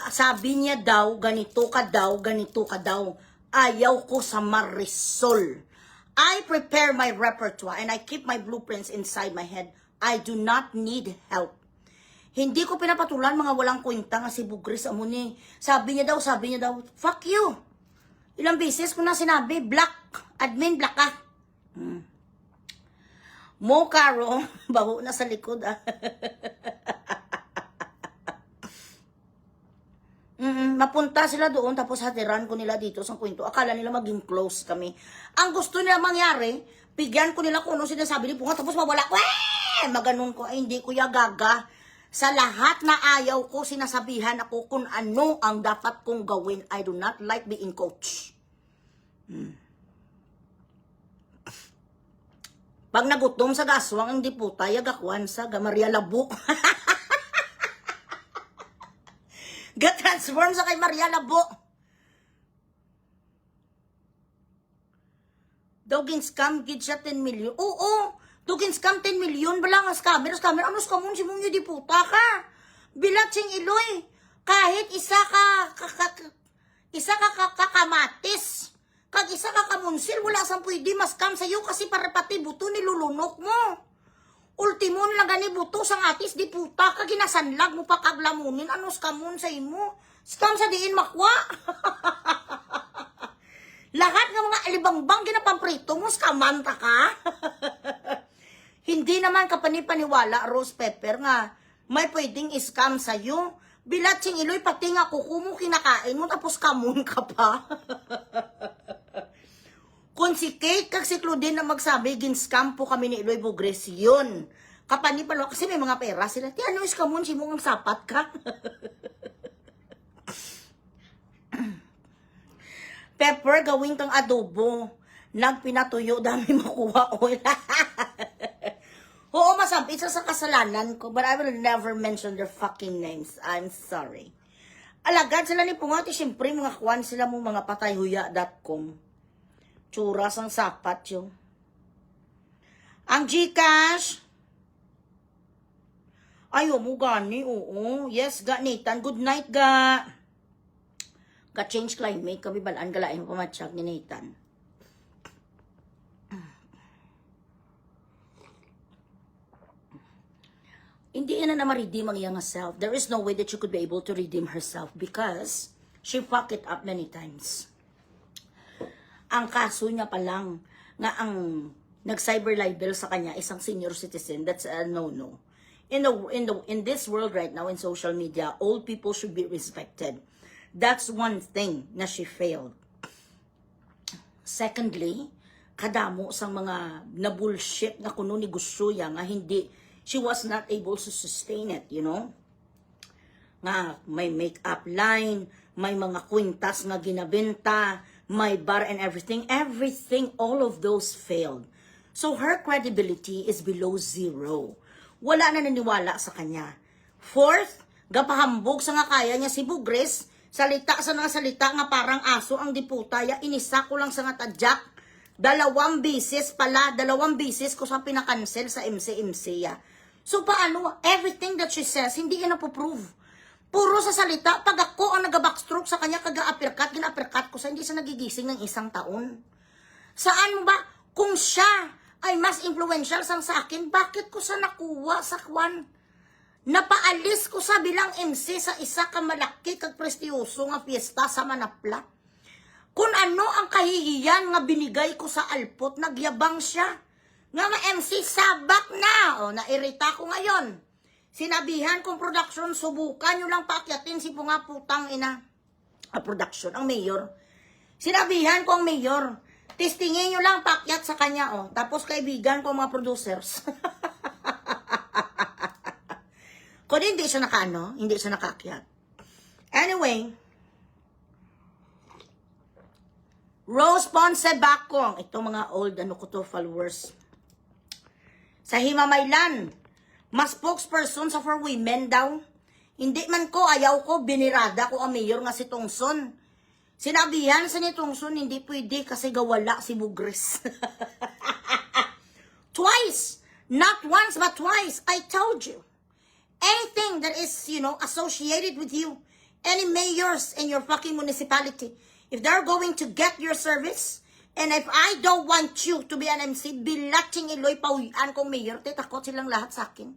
Sabi niya daw, ganito ka daw, ganito ka daw. Ayaw ko sa Marisol. I prepare my repertoire and I keep my blueprints inside my head. I do not need help. Hindi ko pinapatulan mga walang kwenta nga si Bugres amo ni. Sabi niya daw, fuck you. Ilang beses ko na sinabi, black, admin, black ka. Mo, Caro, baho na sa likod, ah. mapunta sila doon, tapos hatiran ko nila dito sa kwento. Akala nila maging close kami. Ang gusto nila mangyari, bigyan ko nila kung ano sinasabi ni Punga, tapos mawala ko, maganon ko, ay hindi kuya gaga. Sa lahat na ayaw ko, sinasabihan ako kung ano ang dapat kong gawin. I do not like being coach. Pag nagutom sa gaswang, hindi po tayo gakwan sa Maria Labo. Ga-transform sa kay Maria Labo. Dogin scam, gid siya 10 million. Oo, dogin scam 10 million. Bala nga scammer. Ano scamon si mong di puta ka? Bilat sing iloy. Kahit isa ka kakamatis. Kag isa ka kamunsil, wala sang pwede mas-scam sa'yo kasi para pati buto nilulunok mo. Ultimo lang gani buto sang atis di puta ka ginasanlag mo pa kaglamunin. Ano skamon sa imo? Scam sa diin makwa. Lahat ng mga alibangbang ginapamprito mo, skamanta ka. Hindi naman kapanipaniwala, Rose Pepper, nga may pwedeng scam sa'yo. Bilat sing iloy, pati nga kuko mo kinakain mo, tapos kamon ka pa. Kung si Kate kag si Claudine na magsabi, gin-scam po kami ni Iloy Bugres, yun. Kapanipalo, kasi may mga pera sila. Ti ano is kamon, si mong sapat ka. Pepper, gawin kang adobo. Nagpinatuyo, dami makuha oil. Oo, masabi isa sa kasalanan ko, but I will never mention their fucking names. I'm sorry. Alagad sila ni Pungati, siyempre mga kwan sila mong mga patayhuya.com. Tsuras ang sapat yun. Ang Gcash, ayaw mo gani, oo. Yes, ga, Nathan. Good night, ga. Ga-change climate, kami balaan galain pamatsyag ni Nathan. Hindi na ma-redeem ang iyang self. There is no way that you could be able to redeem herself because she fucked it up many times. Ang kaso niya pa lang nga ang nag-cyber libel sa kanya isang senior citizen, that's a no-no. In this world right now, in social media, old people should be respected. That's one thing na she failed. Secondly, kadamo sang mga na-bullshit nga kuno ni Gusuya nga hindi, she was not able to sustain it, you know? Nga may make-up line, may mga kwintas nga ginabenta, my bar and everything, all of those failed. So her credibility is below zero. Wala na naniwala sa kanya. Fourth, gapahambog sa nga kaya niya si Bugres, salita sa nga salita nga parang aso ang diputaya, inisa ko lang sa nga tadyak, 2 bisis ko sa pinakancel sa MC ya. So paano, everything that she says, hindi yan napoprove. Puro sa salita, pag ako ang nag-backstroke sa kanya, kaga-uppercut, gina-uppercut ko sa hindi siya nagigising ng 1 taon. Saan ba, kung siya ay mas influential sa akin, bakit ko sa nakuha sa kwan? Napaalis ko sa bilang MC sa isa ka malaki kag prestiyuso nga fiesta sa Manapla. Kung ano ang kahihiyan nga binigay ko sa Alpot, nagyabang siya. Nga MC, sabak na. O, nairita ko ngayon. Sinabihan kong production, subukan nyo lang paakyatin si Punga putang ina. Production, ang mayor. Sinabihan ko ang mayor, testingin nyo lang paakyat sa kanya, oh. Tapos kaibigan ko mga producers. Kung hindi siya hindi siya nakaakyat. Anyway, Rose Ponce Bacong, ito mga old, followers. Sa Himamaylan, mas spokesperson sa for women daw. Hindi man ko, ayaw ko, binirada ko ang mayor nga si Tongson. Sinabihan sa ni Tongson, hindi pwede kasi gawala si Bugres. Twice, not once but twice, I told you. Anything that is, associated with you, any mayors in your fucking municipality, if they're going to get your service, and if I don't want you to be an MC, bilating iloy pawian kong mayor, takot silang lahat sa akin.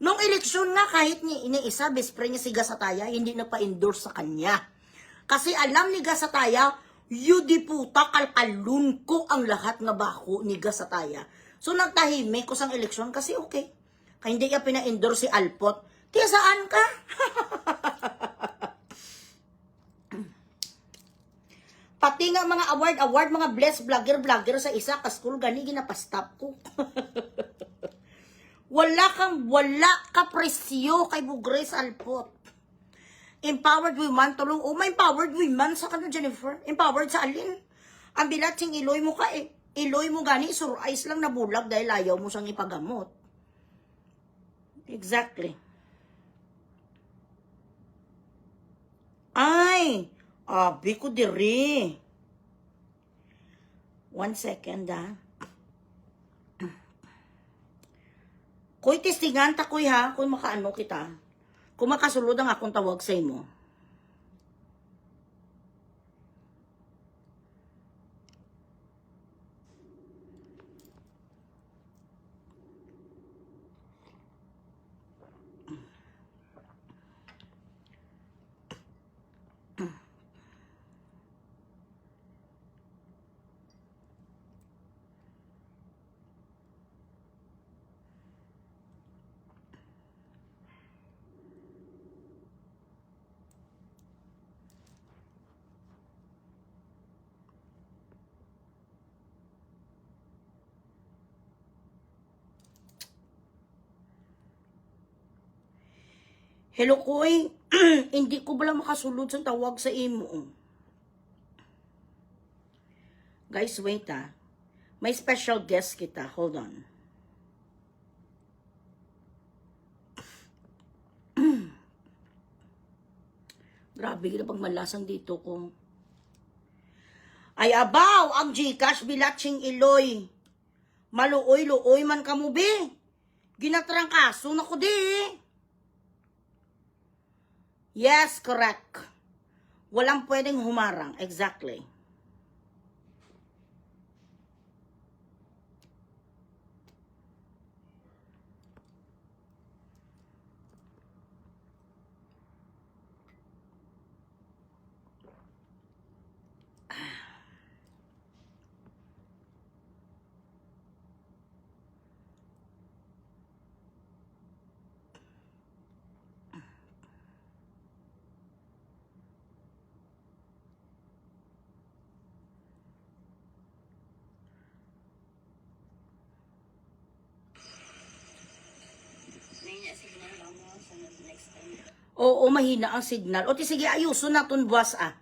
Nung eleksyon nga, kahit ni iniisa, best friend niya si Gasataya, hindi nagpa-endorse sa kanya. Kasi alam ni Gasataya, yudi puta kalkalun ko ang lahat nga bako ni Gasataya. So nagtahimik ko sang eleksyon kasi okay. Kaya hindi ka pina-endorse si Alpot. Kaya saan ka? Pati nga mga award, mga blessed vlogger sa isa ka school, gani ginapastop ko. wala ka presyo kay Bugres Alpot. Empowered women, tulong, may empowered women sa kano, Jennifer? Empowered sa alin? Ang bilat sing iloy mo ka eh. Iloy mo gani, sur eyes lang na bulag dahil ayaw mo siyang ipagamot. Exactly. Ay, abi ko diri. 1 second, ha. Kuy, testingan ta, kuy, ha? Kung makaano kita. Kung makasulod ang akong tawag sa imo. Hello, Koy. Hindi ko bala makasulod sa tawag sa imo. Guys, wait, ha. May special guest kita. Hold on. Grabe na pagmalasang dito ko. Ay, abaw! Ang Gcash bilatsing iloy. Maluoy-luoy man ka mo, be. Ginatrangkaso na ko, di. Yes, correct. Walang pwedeng humarang. Exactly. Oo, mahina ang signal. O, sige, ayuso na itong buwas, ah.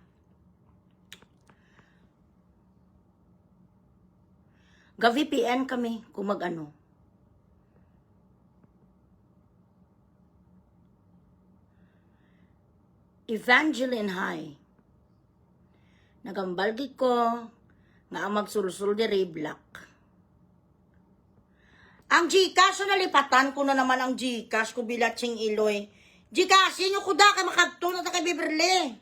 Ga-VPN kami kung mag-ano. Evangeline High. Nagambalgi ko nga ang magsulsul di Black. Ang Gcash, nalipatan ko na naman ang Gcash ko bilatsing iloy. Gcash, nyo ko da kay makagto na ta kay Beverly.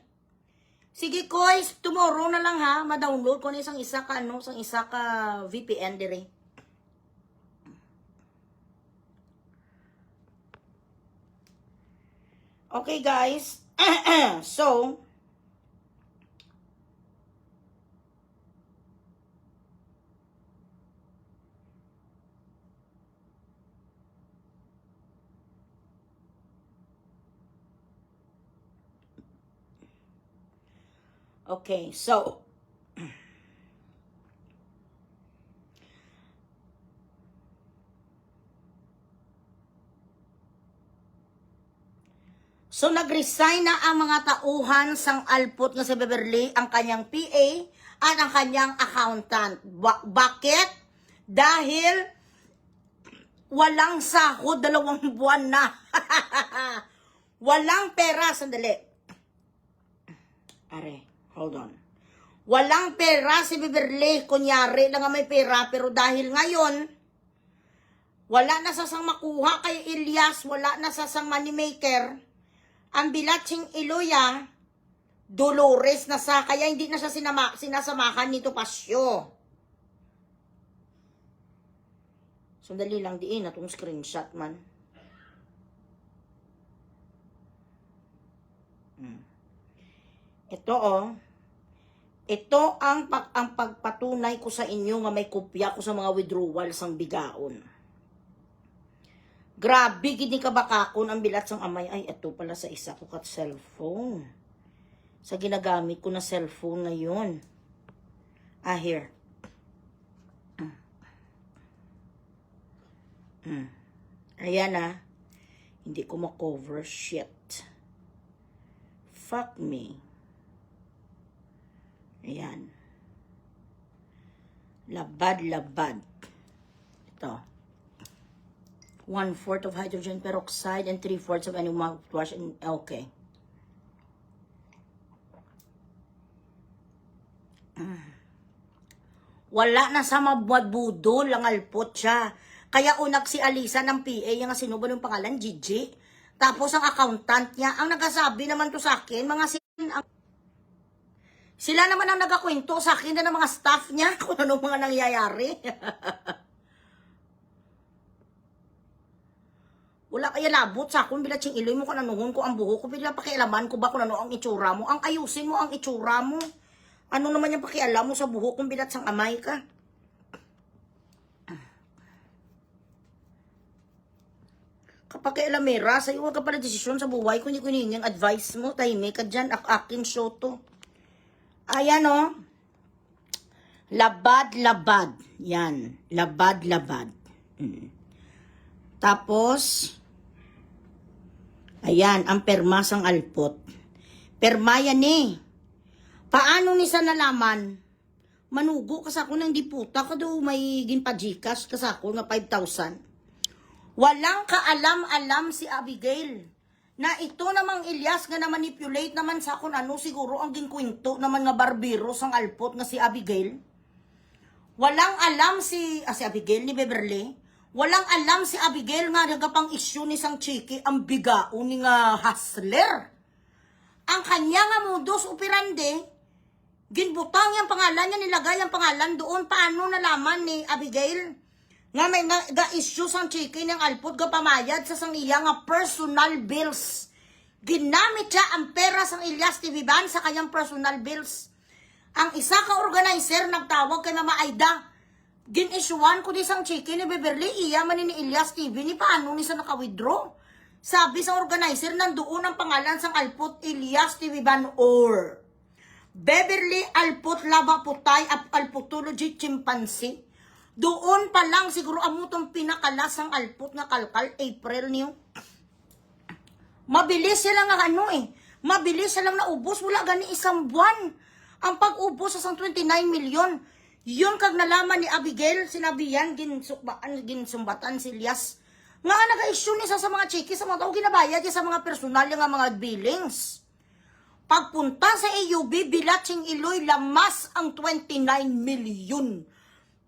Sige, koys, tomorrow na lang ha, ma-download ko na isang isa ka, VPN dire. Okay, guys. So, okay, so, nag-resign na ang mga tauhan sang Alpot nga sa Beverly, ang kanyang PA at ang kanyang accountant. Bakit? Dahil walang sahod, 2 buwan na. Walang pera, sandali. Are, hold on. Walang pera si Beverly, kunyari lang nga may pera, pero dahil ngayon, wala na sasang makuha kay Elias, wala na sasang moneymaker, ang bilatsing iloya, Dolores na sa, kaya hindi na siya sinasamahan nito Pasyo. Sandali lang diin, atong screenshot man. Ito ito ang pagpatunay ko sa inyo nga may kopya ko sa mga withdrawal sang bigaon. Grabe, gini ka bakakon ang bilat sang amay. Ay, ito pala sa isa ko kat cellphone. Sa ginagamit ko na cellphone ngayon. Here. Ayan Hindi ko ma-cover. Shit. Fuck me. Ayan. Labad. Ito. 1/4 of hydrogen peroxide and 3/4 of any mouthwash. Okay. Wala na sa mabudol ang alpot siya. Kaya unak si Alisa ng PA, yung sinubo ng pangalan, Gigi. Tapos ang accountant niya, ang nagsasabi naman to sa akin, sila naman ang nagakwento sa akin na ng mga staff niya kung ano mga nangyayari. Wala kaya labot sa akin, bilatsing iloy mo kung anuhon ko ang buho ko, bila pakialaman ko ba kung ano ang itsura mo. Ang ayusin mo ang itsura mo. Ano naman yung pakialam mo sa buho kung bilatsang amay ka? Kapag kailamera, sa'yo ka pala desisyon sa buhay kung hindi ko hinihingi ang advice mo, tahimik ka dyan, akin show to. Ayan Labad. Yan. Labad. Tapos, ayan, ang permasang alpot. Perma yan Paano ni sa nalaman? Manugo ka sa ako ng diputa ka daw may ginpa-Gcash ka sa ako nga 5,000. Walang kaalam-alam si Abigail na ito namang Ilyas nga na-manipulate naman sa kung ano siguro ang ginkwento naman nga barbero sang alpot nga si Abigail. Walang alam si Abigail ni Beverly. Walang alam si Abigail nga nagapang issue ni sang Chiki ang bigao ni nga hustler. Ang kanya nga modus operandi, ginbutang yung pangalan niya, nilagay ang pangalan doon. Paano nalaman ni Abigail nga may ga-issue sang Chiki ng alpot ga pamayad sa sang iya nga personal bills. Ginamit siya ang pera sang Ilyas TV Ban sa kanyang personal bills. Ang isa ka organizer nagtawag kay Mama Aida. Gin-issuean ko di sang Chiki ni Beverly, iya man ni Ilyas TV, ni paano ni sa naka-withdraw. Sabi sa organizer, nandoon ang pangalan sang alpot Ilyas TV Ban or Beverly Alpot Lava Putay Alpotology Chimpanzee. Doon pa lang siguro amutong pinakalasang alpot nga kalkal, April niyo. Mabilis sila nga mabilis silang naubos, wala gani isang buwan. Ang pag-ubos sa 29 milyon. Yun kag nalaman ni Abigail, sinabi yan, ginsumbatan si Ilyas. Nga nag-issue niya sa mga Chiki, sa mga tao ginabayad sa mga personal nga mga billings. Pagpunta sa AUB, bilatsing iloy, lamas ang 29 milyon.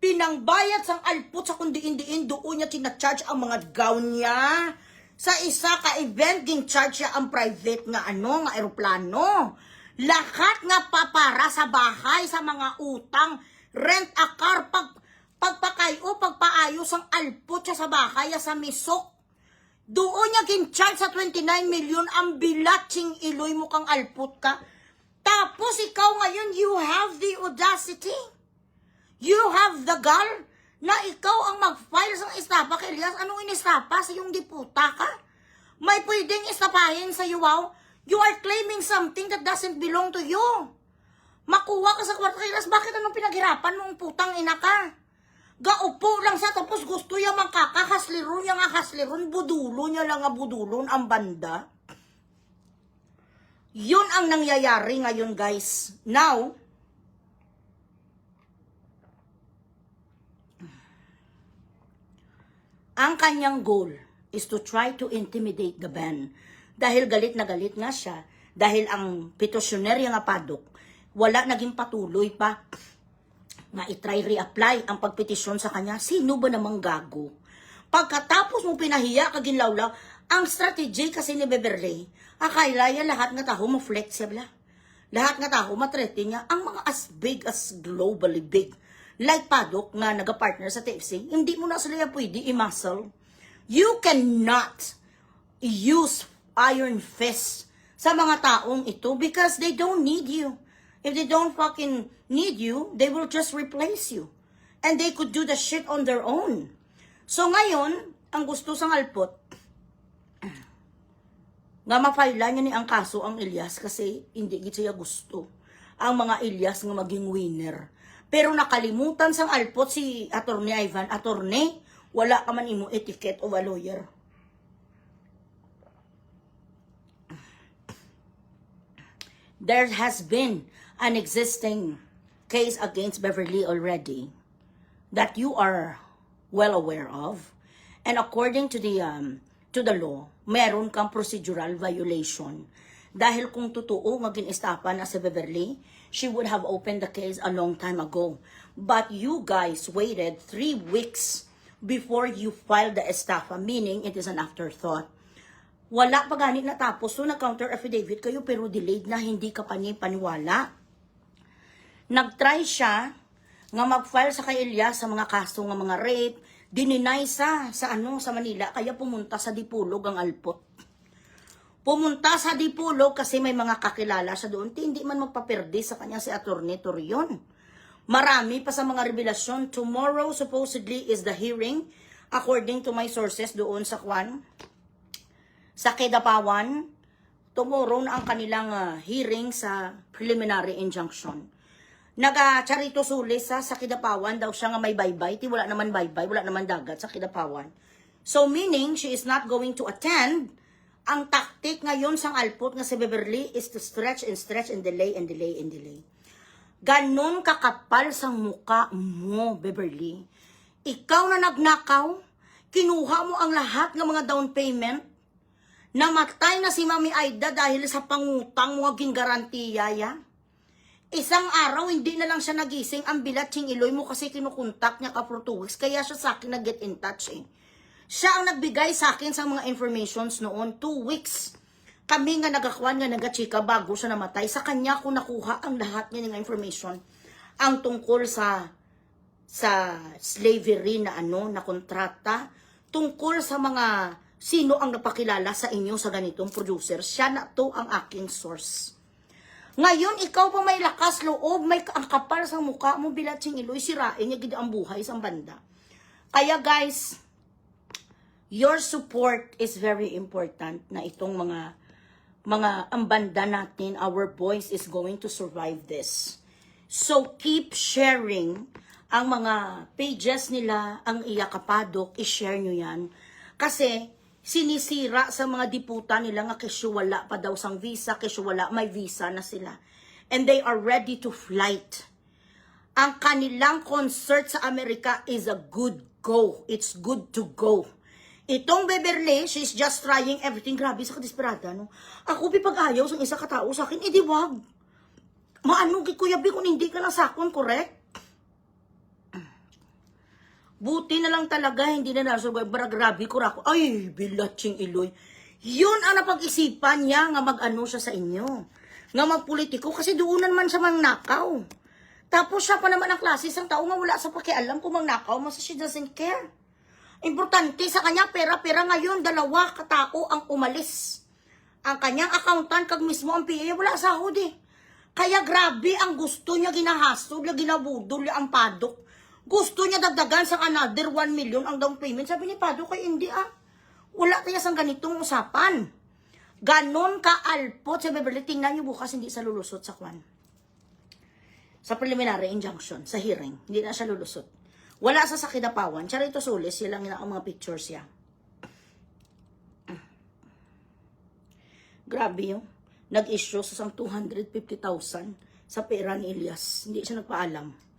Pinangbayad sang alpot sa kundiin-diin, doon niya tina-charge ang mga gown niya. Sa isa ka event, gin-charge siya ang private nga nga aeroplano. Lahat nga papara sa bahay, sa mga utang, rent a car, pagpaayos ang alpot siya sa bahay, sa misok. Doon niya gin-charge sa 29 milyon ang bilatsing iloy mo kang alpot ka. Tapos ikaw ngayon, you have the audacity. You have the gall na ikaw ang mag-file sa estapa kay Ilyas. Anong inestapa sa iyong diputa ka? May pwedeng estapahin sa iyo, wow? You are claiming something that doesn't belong to you. Makuha ka sa kwarto kay Ilyas, bakit anong pinaghirapan mong putang ina ka? Gaupo lang sa tapos gusto yung makakahasliron, yung hasliron, budulo niya lang nga budulon ang banda. Yun ang nangyayari ngayon, guys. Now, ang kanyang goal is to try to intimidate the ban. Dahil galit na galit nga siya, dahil ang petitionerya nga padok, wala naging patuloy pa nga itry reapply ang pagpetisyon sa kanya. Sino ba namang gago? Pagkatapos mo pinahiya kaginlawlaw, ang strategy kasi ni Beverly, akala niya lahat nga taho mo flexible. Lahat nga taho matrete niya ang mga as big as globally big. Like Padok nga nag-partner sa TFC, hindi mo na sila pwede i-muscle. You cannot use iron fist sa mga taong ito because they don't need you. If they don't fucking need you, they will just replace you. And they could do the shit on their own. So ngayon, ang gusto sang alpot, nga ma-file niya ni ang kaso ang Ilyas kasi hindi siya gusto ang mga Ilyas nga maging winner. Pero nakalimutan sang alpot si Attorney Ivan, Attorney, wala ka man imo etiquette of a lawyer. There has been an existing case against Beverly already that you are well aware of. And according to the law, meron kang procedural violation. Dahil kung totoo nga ginestapan na si Beverly, she would have opened the case a long time ago. But you guys waited 3 weeks before you filed the estafa, meaning it is an afterthought. Wala pa gani natapos, so nag-counter affidavit kayo pero delayed na, hindi ka paniwala. Nag-try siya nga mag-file sa kay Elias sa mga kaso nga mga rape, dininay sa Manila, kaya pumunta sa Dipolog ang alpot. Pumunta sa Dipolog kasi may mga kakilala siya doon, hindi man magpaperde sa kanya si Attorney Torion. Marami pa sa mga revelasyon. Tomorrow supposedly is the hearing, according to my sources doon sa sa Kidapawan. Tomorrow na ang kanilang hearing sa preliminary injunction. Charito Sulis sa Kidapawan daw siya nga may baybay. Wala naman baybay, wala naman dagat sa Kidapawan. So meaning she is not going to attend. Ang taktik ngayon sang alpot nga si Beverly is to stretch and stretch and delay and delay and delay. Ganon kakapal sang muka mo, Beverly. Ikaw na nagnakaw, kinuha mo ang lahat ng mga down payment. Namatay na si Mami Aida dahil sa pangutang mo aging garantiya ya. Isang araw, hindi na lang siya nagising. Ang bilat sing iloy mo kasi kinukontak niya ka for 2 weeks. Kaya siya sa akin nag-get in touch eh. Siya ang nagbigay sa akin sa mga informations noon. 2 weeks. Kami nga nagakwan nga nagachika bago siya namatay. Sa kanya ko nakuha ang lahat niya ng information. Ang tungkol sa slavery na na kontrata. Tungkol sa mga sino ang napakilala sa inyo sa ganitong producer. Siya na to ang aking source. Ngayon, ikaw pa may lakas loob, may ang kapal sa mukha mo, bilat sing iloy, sirain niya gid ang buhay sa banda. Kaya guys, your support is very important na itong ang banda natin, our voice is going to survive this. So keep sharing ang mga pages nila, ang Iyakapadok, i-share nyo yan. Kasi sinisira sa mga diputa nila nga kasi wala pa daw sang visa, kasi wala may visa na sila. And they are ready to flight. Ang kanilang concert sa Amerika is a good go. It's good to go. Itong Beverly, she's just trying everything. Grabe sa kadesperada, no? Ako pag-ayaw sa isa katao sa akin, di wag. Maano gid Kuya B kung hindi ka na sakon, correct? Buti na lang talaga, hindi na nasurvive. Grabe ko ako. Ay, bilatsing iloy. Yun ang napag-isipan niya nga mag-ano siya sa inyo. Nga magpolitiko kasi doon naman siya mangnakaw. Tapos siya pa naman ang klase isang tao nga wala sa pakialam kung mangnakaw. Mas she doesn't care. Importante sa kanya, pera-pera ngayon. 2 katao ang umalis. Ang kanyang accountant, kag mismo ang PA, wala sahod eh. Kaya grabe ang gusto niya ginahasod, ginabudol ang padok. Gusto niya dagdagan sa another 1 million ang down payment. Sabi ni Padok kay hindi wala tayo sang ganitong usapan. Ganon ka-alpot sa Beverly. Tingnan niyo bukas hindi sa lulusot sa sa preliminary injunction, sa hearing. Hindi na siya lulusot. Wala sa Kidapawan. Charito Solis, sila lang ang mga pictures siya. Grabe yun. Nag-issue sa 250,000 sa pera ni Elias. Hindi siya nagpaalam.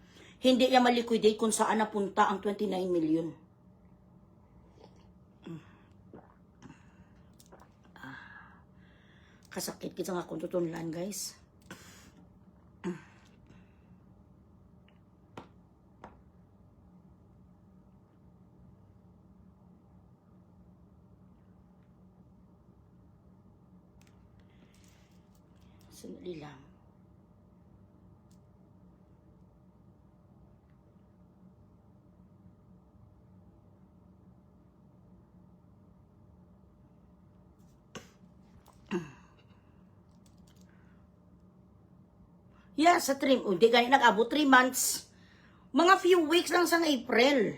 Hindi niya maliquidate kung saan napunta ang 29 million. Kasakit kita nga kung tutunlan, guys. Sandali lang. Yeah, sa 3, hindi ganyan nag-abot 3 months. Mga few weeks lang sa April.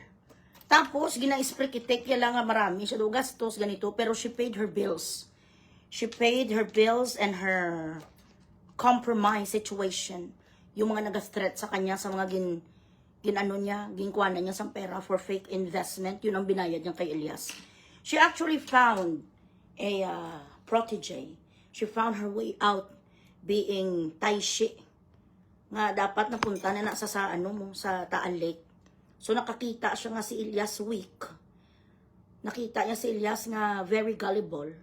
Tapos, gina-sprekitek niya lang nga marami. Siya do gastos, ganito. Pero she paid her bills. She paid her bills and her compromise situation. yung mga nag-threat sa kanya sa mga ginkuhanan niya sa pera for fake investment, yun ang binayad niya kay Elias. She actually found a protege. She found her way out being Taishi. Nga dapat napunta na sa Taal Lake. So nakakita siya nga si Elias weak. Nakita niya si Elias nga very gullible.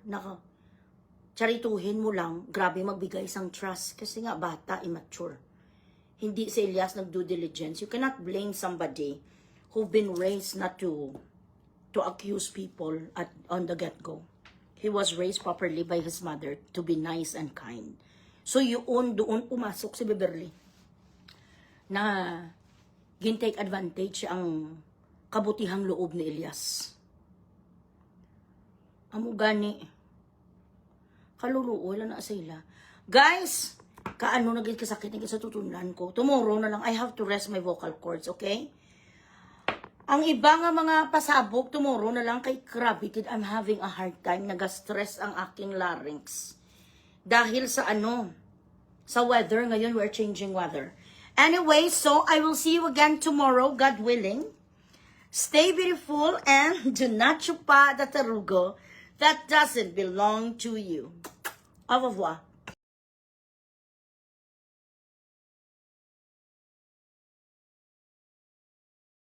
Charituhin mo lang, grabe magbigay isang trust. Kasi nga bata, immature. Hindi si Elias nag-due diligence. You cannot blame somebody who've been raised not to accuse people on the get-go. He was raised properly by his mother to be nice and kind. So doon pumasok si Beverly na gin-take advantage ang kabutihang loob ni Elias. Amo gani. Kaluluoy lang na sila. Guys, kaano naging kasakit ng sa tutunan ko. Tomorrow na lang, I have to rest my vocal cords, okay? Ang iba nga mga pasabog, tomorrow na lang kay grabe, I'm having a hard time. Nag-stress ang aking larynx. Dahil sa sa weather, ngayon we're changing weather. Anyway, so I will see you again tomorrow, God willing. Stay beautiful and do not chupa the tarugo that doesn't belong to you. Au revoir.